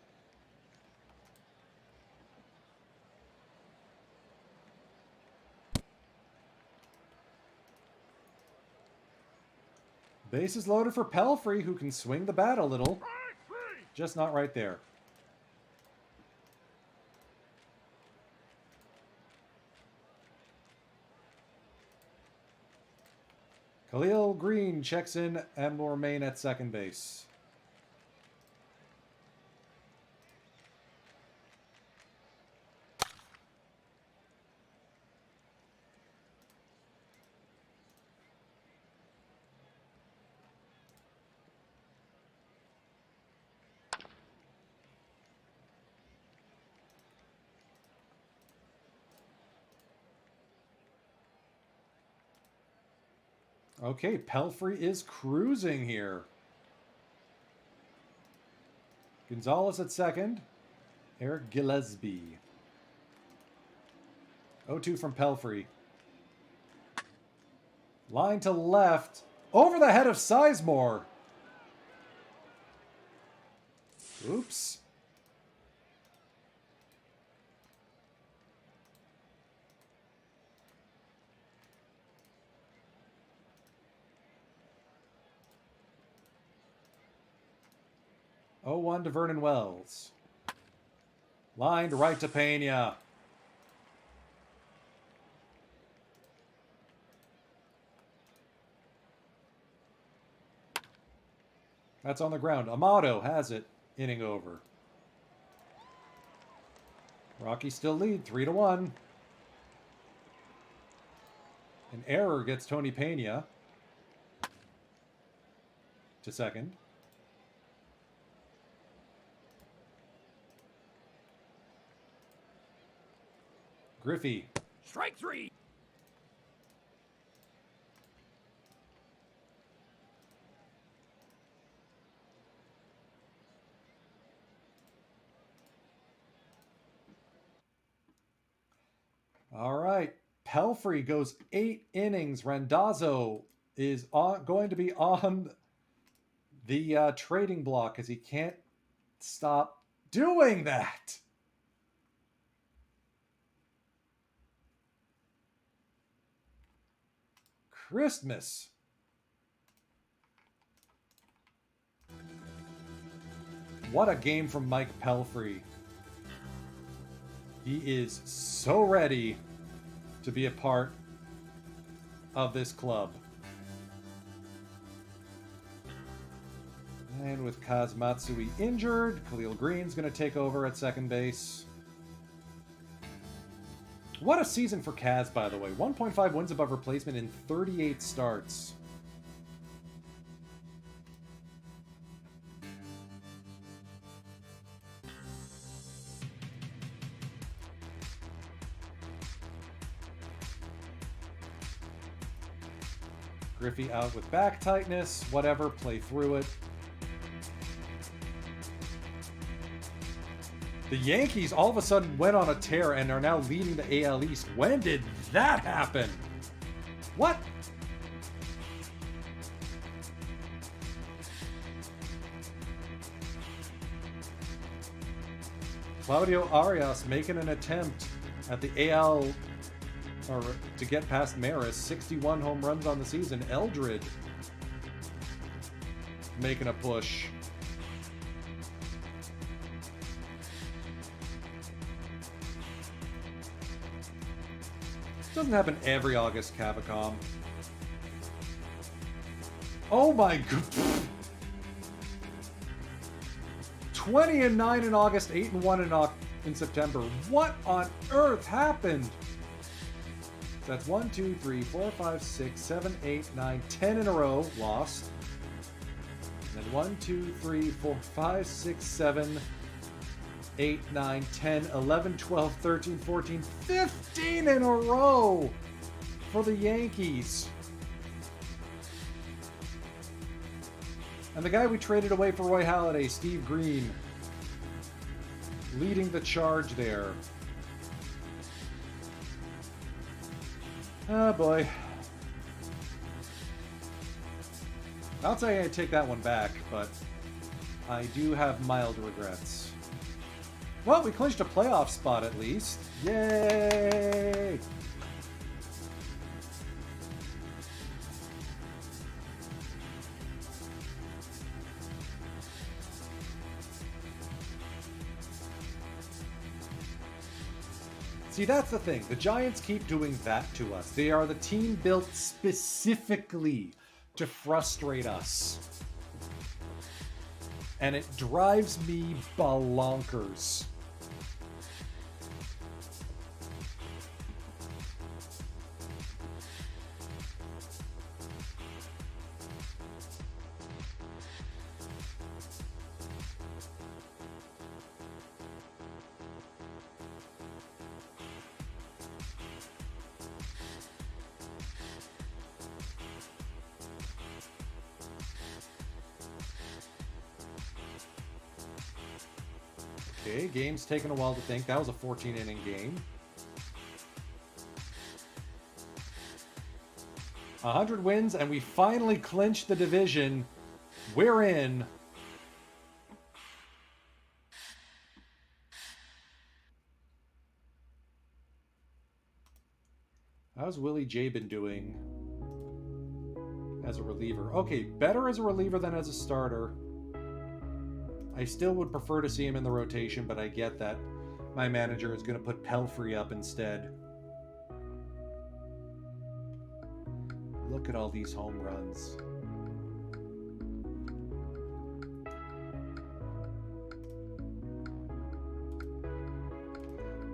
Bases loaded for Pelfrey, who can swing the bat a little. Just not right there. Khalil Green checks in and will remain at second base. Okay, Pelfrey is cruising here. Gonzalez at second. Eric Gillespie. 0-2 from Pelfrey. Line to left. Over the head of Sizemore. Oops. Oh, 1 to Vernon Wells. Line to right to Pena. That's on the ground. Amato has it. Inning over. Rockies still lead 3-1. An error gets Tony Pena to second. Griffey. Strike 3. All right. Pelfrey goes 8 innings. Randazzo is going to be on the trading block as he can't stop doing that. Christmas. What a game from Mike Pelfrey. He is so ready to be a part of this club. And with Kaz Matsui injured, Khalil Green's going to take over at second base. What a season for Kaz, by the way. 1.5 wins above replacement in 38 starts. Griffey out with back tightness. Whatever, play through it. The Yankees all of a sudden went on a tear and are now leading the AL East. When did that happen? What? Claudio Arias making an attempt at the AL, or to get past Maris. 61 home runs on the season. Eldred making a push. Doesn't happen every August, Cavacom. Oh my god. 20-9 in August, 8-1 in September. What on earth happened? So that's 1, 2, 3, 4, 5, 6, 7, 8, 9, 10 in a row lost. And then 1, 2, 3, 4, 5, 6, 7, 8, 9, 10, 11, 12, 13, 14, 15 in a row for the Yankees. And the guy we traded away for Roy Halladay, Steve Green, leading the charge there. Oh boy. I'll say I take that one back, but I do have mild regrets. Well, we clinched a playoff spot at least. Yay! See, that's the thing. The Giants keep doing that to us. They are the team built specifically to frustrate us. And it drives me bonkers. Okay, game's taken a while to think. That was a 14-inning game. 100 wins, and we finally clinched the division. We're in. How's Willie J been doing as a reliever? Okay, better as a reliever than as a starter. I still would prefer to see him in the rotation, but I get that my manager is going to put Pelfrey up instead. Look at all these home runs.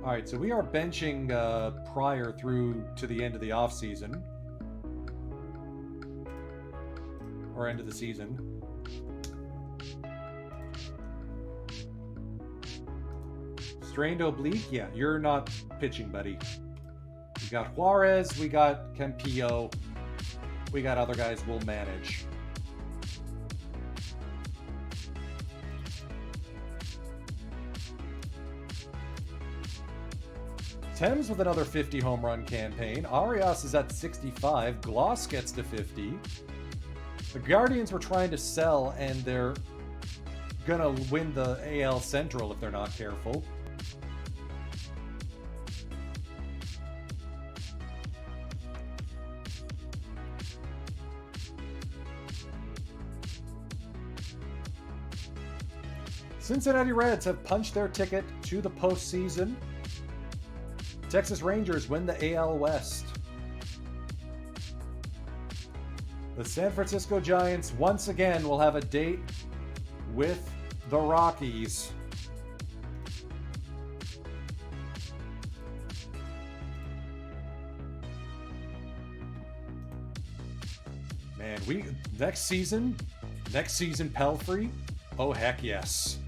All right, so we are benching Pryor through to the end of the offseason. Or end of the season. Strained oblique? Yeah, you're not pitching, buddy. We got Juarez, we got Campillo, we got other guys we'll manage. Thames with another 50 home run campaign. Arias is at 65. Gloss gets to 50. The Guardians were trying to sell, and they're gonna win the AL Central if they're not careful. Cincinnati Reds have punched their ticket to the postseason. Texas Rangers win the AL West. The San Francisco Giants once again will have a date with the Rockies. Man, next season Pelfrey. Oh heck yes.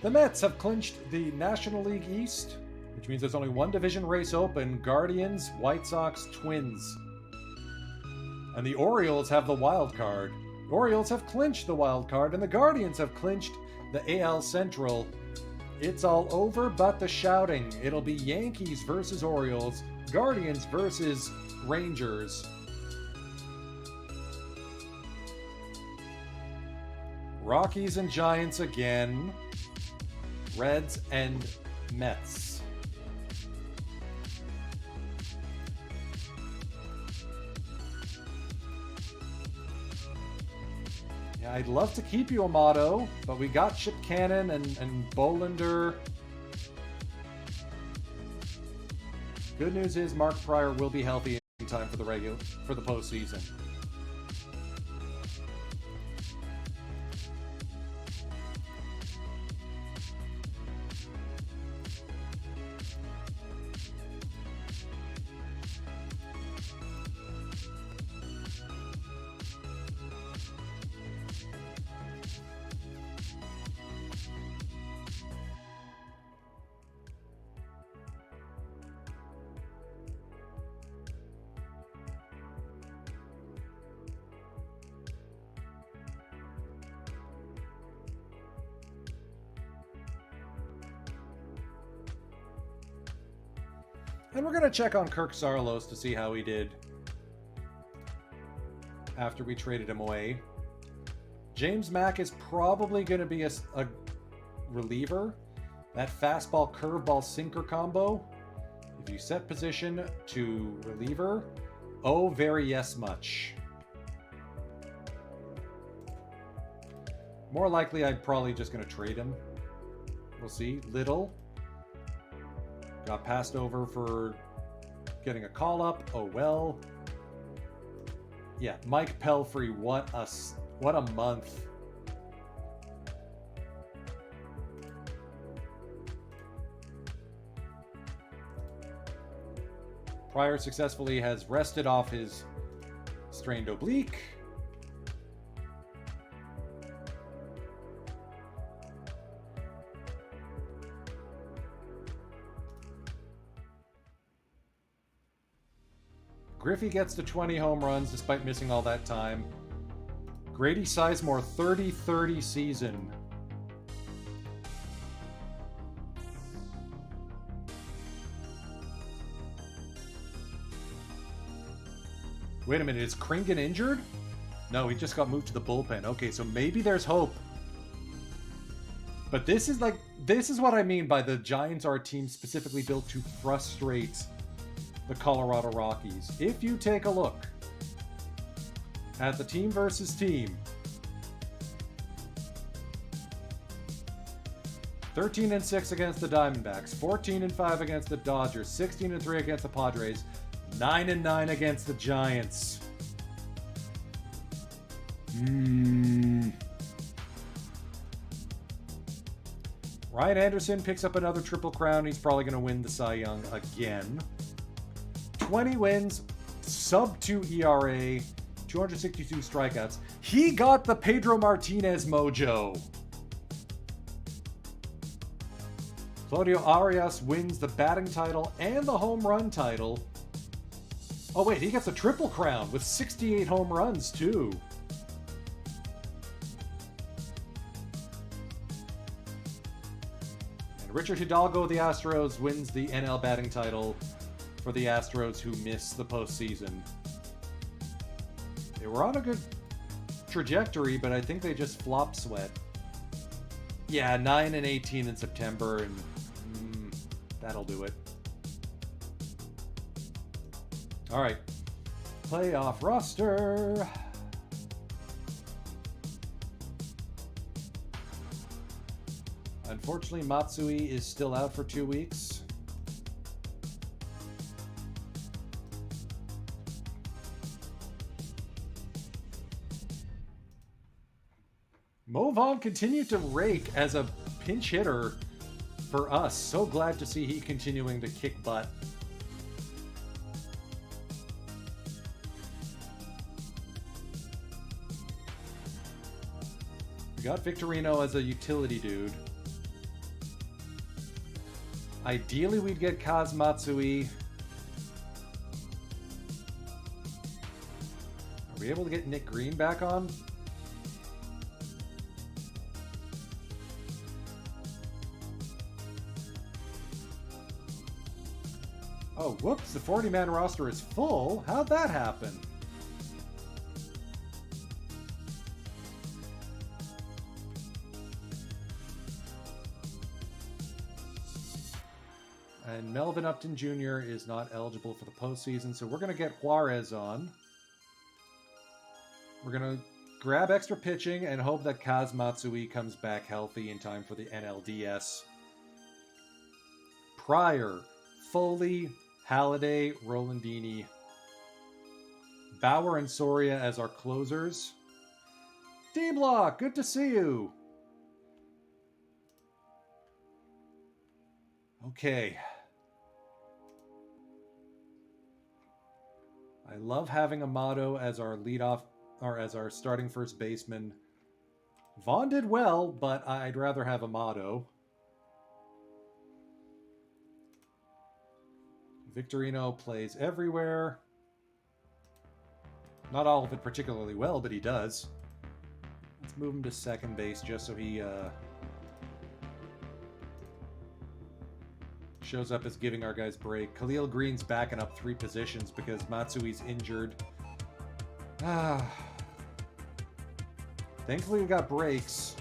The Mets have clinched the National League East, which means there's only one division race open: Guardians, White Sox, Twins. And the Orioles have the wild card. The Orioles have clinched the wild card, and the Guardians have clinched the AL Central. It's all over but the shouting. It'll be Yankees versus Orioles, Guardians versus Rangers. Rockies and Giants again. Reds and Mets. Yeah, I'd love to keep you, Amato, but we got Chip Cannon and Bolander. Good news is Mark Pryor will be healthy in time for the postseason. And we're going to check on Kirk Saarloos to see how he did after we traded him away. James Mack is probably going to be a reliever. That fastball, curveball, sinker combo. If you set position to reliever, oh, very yes much. More likely, I'm probably just going to trade him. We'll see. Little got passed over for getting a call up. Oh well. Yeah, Mike Pelfrey, what a month. Pryor successfully has rested off his strained oblique. Griffey gets to 20 home runs despite missing all that time. Grady Sizemore, 30-30 season. Wait a minute, is Kringen injured? No, he just got moved to the bullpen. Okay, so maybe there's hope. But this is what I mean by the Giants are a team specifically built to frustrate the Colorado Rockies. If you take a look at the team versus team, 13-6 against the Diamondbacks, 14-5 against the Dodgers, 16-3 against the Padres, 9-9 against the Giants. Ryan Anderson picks up another Triple Crown. He's probably going to win the Cy Young again. 20 wins, sub-2 ERA, 262 strikeouts. He got the Pedro Martinez mojo. Claudio Arias wins the batting title and the home run title. Oh wait, he gets a Triple Crown with 68 home runs too. And Richard Hidalgo of the Astros wins the NL batting title for the Astros, who miss the postseason. They were on a good trajectory, but I think they just flop sweat. Yeah, 9-18 in September, and that'll do it. All right, playoff roster. Unfortunately, Matsui is still out for 2 weeks. Mo Vaughn continued to rake as a pinch hitter for us. So glad to see he continuing to kick butt. We got Victorino as a utility dude. Ideally, we'd get Kazmatsui. Are we able to get Nick Green back on? Oh, whoops, the 40-man roster is full. How'd that happen? And Melvin Upton Jr. is not eligible for the postseason, so we're going to get Juarez on. We're going to grab extra pitching and hope that Kaz Matsui comes back healthy in time for the NLDS. Pryor, Foley, Halliday, Rolandini, Bauer and Soria as our closers. D-Block, good to see you. Okay. I love having Amato as our leadoff, or as our starting first baseman. Vaughn did well, but I'd rather have Amato. Victorino plays everywhere. Not all of it particularly well, but he does. Let's move him to second base just so he shows up as giving our guys break. Khalil Green's backing up 3 positions because Matsui's injured. Thankfully we got breaks.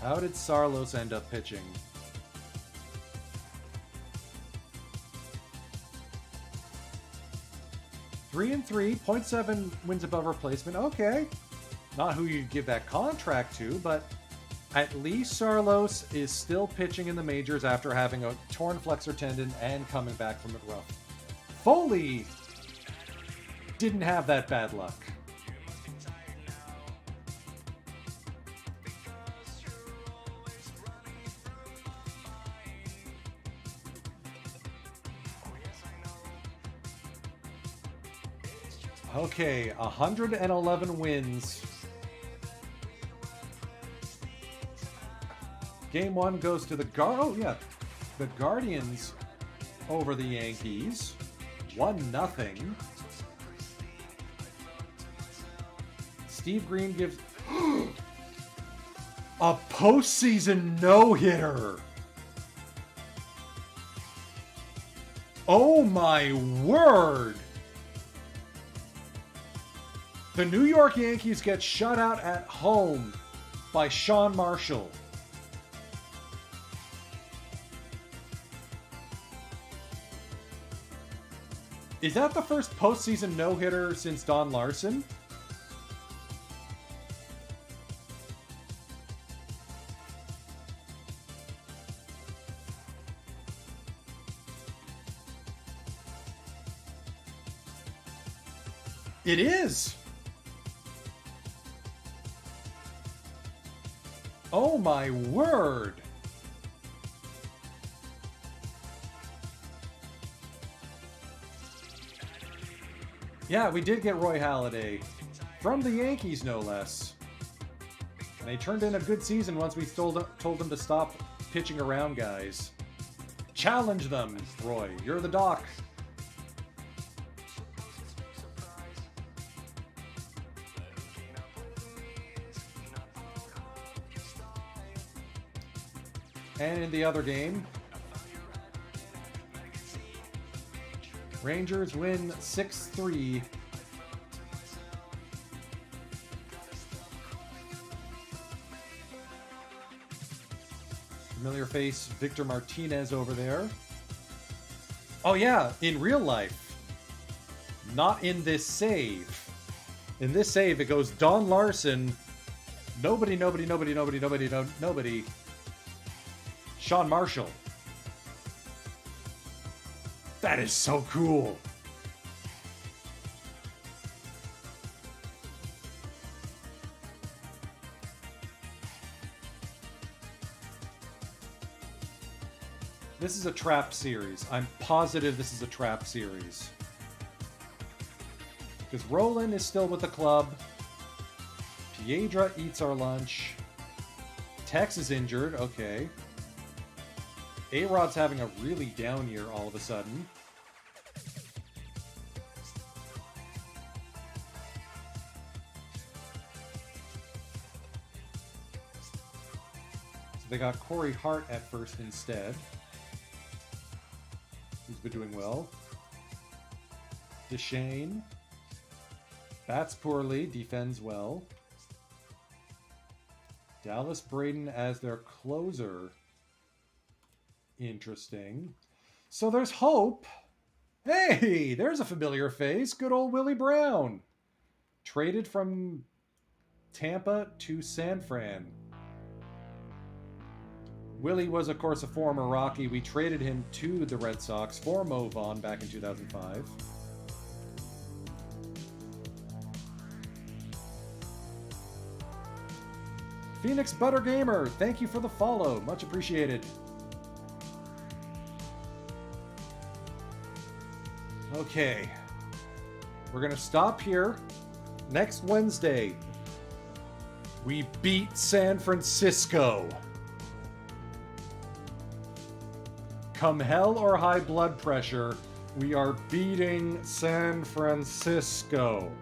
How did Sarlos end up pitching? Three and 3, 0.7 wins above replacement. Okay. Not who you'd give that contract to, but at least Sarlos is still pitching in the majors after having a torn flexor tendon and coming back from it rough. Foley didn't have that bad luck. Okay, 111 wins. Game 1 goes to the the Guardians over the Yankees. 1-0. Steve Green gives a postseason no-hitter. Oh my word! The New York Yankees get shut out at home by Sean Marshall. Is that the first postseason no-hitter since Don Larson? It is! Oh my word! Yeah, we did get Roy Halladay. From the Yankees, no less. And they turned in a good season once we told them to stop pitching around guys. Challenge them, Roy. You're the doc. And in the other game, Rangers win 6-3. Familiar face Victor Martinez over there. Oh yeah, in real life. Not in this save. In this save, it goes Don Larson. Nobody. Sean Marshall. That is so cool. This is a trap series. I'm positive this is a trap series. Because Roland is still with the club. Piedra eats our lunch. Tex is injured. Okay. A-Rod's having a really down year all of a sudden. So they got Corey Hart at first instead. He's been doing well. Deshane. Bats poorly, defends well. Dallas Braden as their closer. Interesting. So there's hope. Hey, there's a familiar face. Good old Willie Brown. Traded from Tampa to San Fran. Willie was, of course, a former Rocky. We traded him to the Red Sox for Mo Vaughn back in 2005. Phoenix Butter Gamer, thank you for the follow. Much appreciated. Okay. We're going to stop here. Next Wednesday, we beat San Francisco. Come hell or high blood pressure, we are beating San Francisco.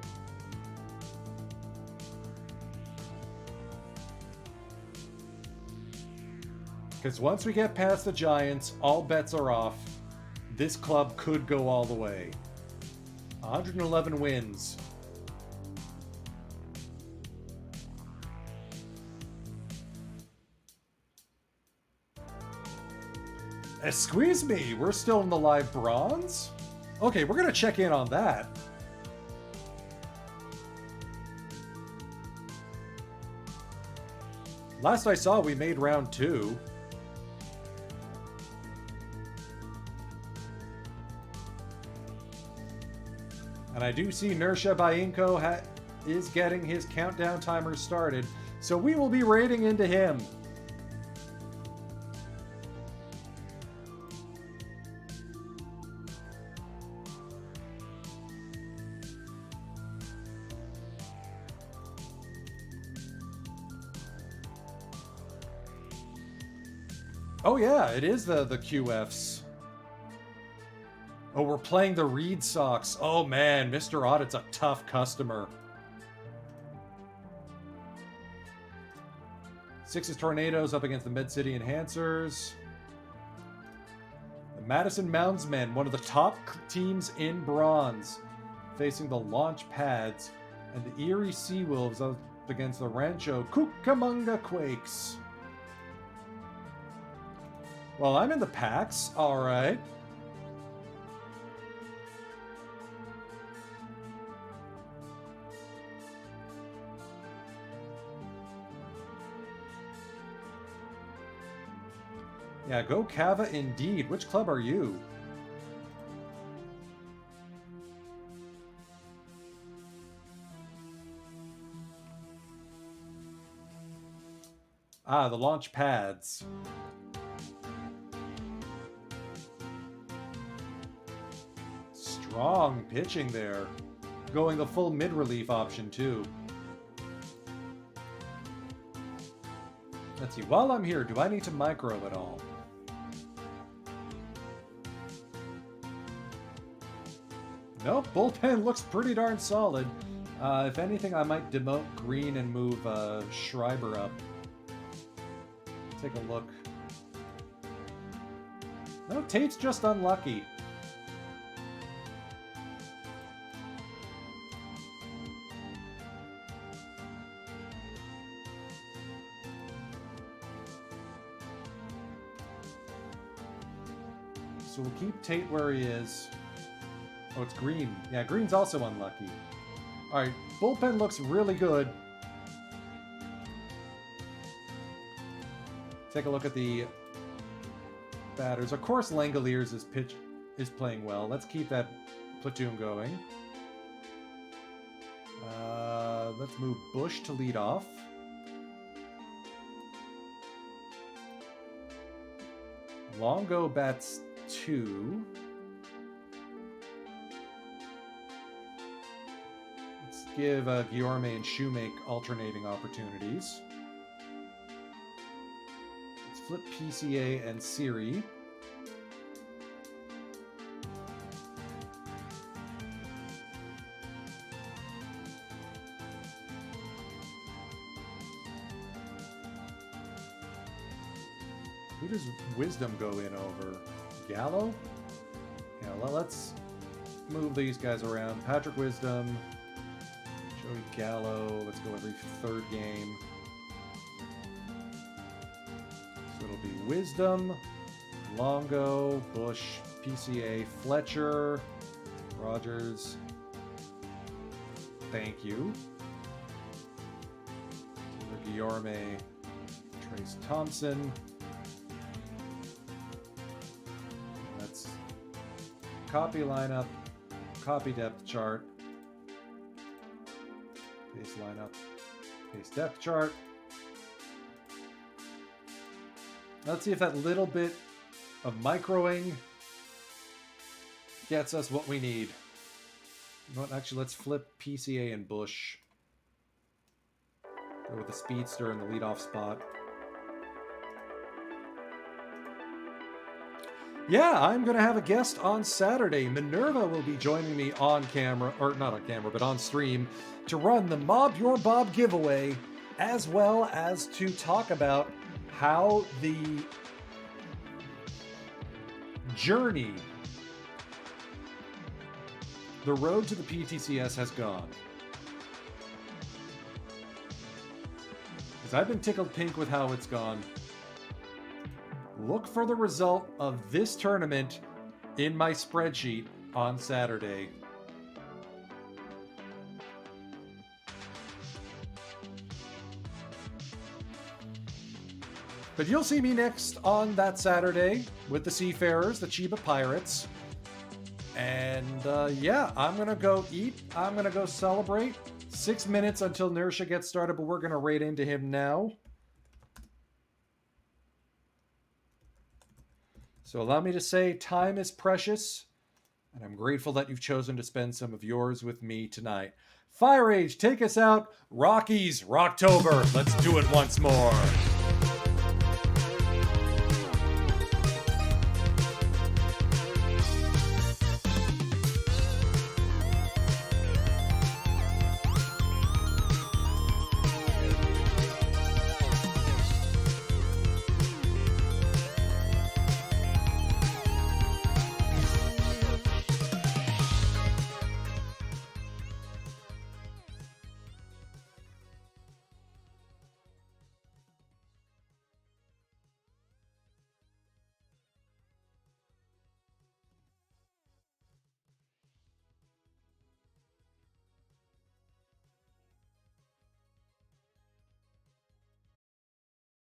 Because once we get past the Giants, all bets are off. This club could go all the way. 111 wins. Squeeze me, we're still in the live bronze? Okay, we're gonna check in on that. Last I saw, we made round 2. And I do see Nersha Bainko is getting his countdown timer started, so we will be raiding into him. Oh yeah, it is the QFs. Oh, we're playing the Reed Sox. Oh man, Mr. Audit's a tough customer. Sixes Tornadoes up against the Mid-City Enhancers. The Madison Moundsmen, one of the top teams in bronze, facing the Launch Pads. And the Erie Seawolves up against the Rancho Cucamonga Quakes. Well, I'm in the packs. All right. Yeah, go Cava indeed. Which club are you? Ah, the Launch Pads. Strong pitching there. Going the full mid-relief option, too. Let's see. While I'm here, do I need to micro at all? Nope, bullpen looks pretty darn solid. If anything, I might demote Green and move Schreiber up. Take a look. No, Tate's just unlucky. So we'll keep Tate where he is. Oh, it's Green. Yeah, Green's also unlucky. Alright, bullpen looks really good. Take a look at the batters. Of course, Langoliers is playing well. Let's keep that platoon going. Let's move Bush to lead off. Longo bats 2. give Guillaume and Shoemake alternating opportunities. Let's flip PCA and Siri. Who does Wisdom go in over? Gallo? Yeah, well, let's move these guys around. Patrick Wisdom, Joey Gallo. Let's go every third game. So it'll be Wisdom, Longo, Bush, PCA, Fletcher, Rogers. Thank you. Guillaume, Trace Thompson. Let's copy lineup, copy depth chart, paste lineup, paste depth chart. Let's see if that little bit of microing gets us what we need. You know what? Actually, let's flip PCA and Bush. Go with the speedster in the leadoff spot. Yeah, I'm going to have a guest on Saturday. Minerva will be joining me on camera, or not on camera, but on stream, to run the Mob Your Bob giveaway, as well as to talk about how the journey, the road to the PTCS has gone. Because I've been tickled pink with how it's gone. Look for the result of this tournament in my spreadsheet on Saturday. But you'll see me next on that Saturday with the Seafarers, the Chiba Pirates. And yeah, I'm going to go eat. I'm going to go celebrate. 6 minutes until Nersha gets started, but we're going to raid into him now. So allow me to say time is precious, and I'm grateful that you've chosen to spend some of yours with me tonight. Firage, take us out. Rockies, Rocktober. Let's do it once more.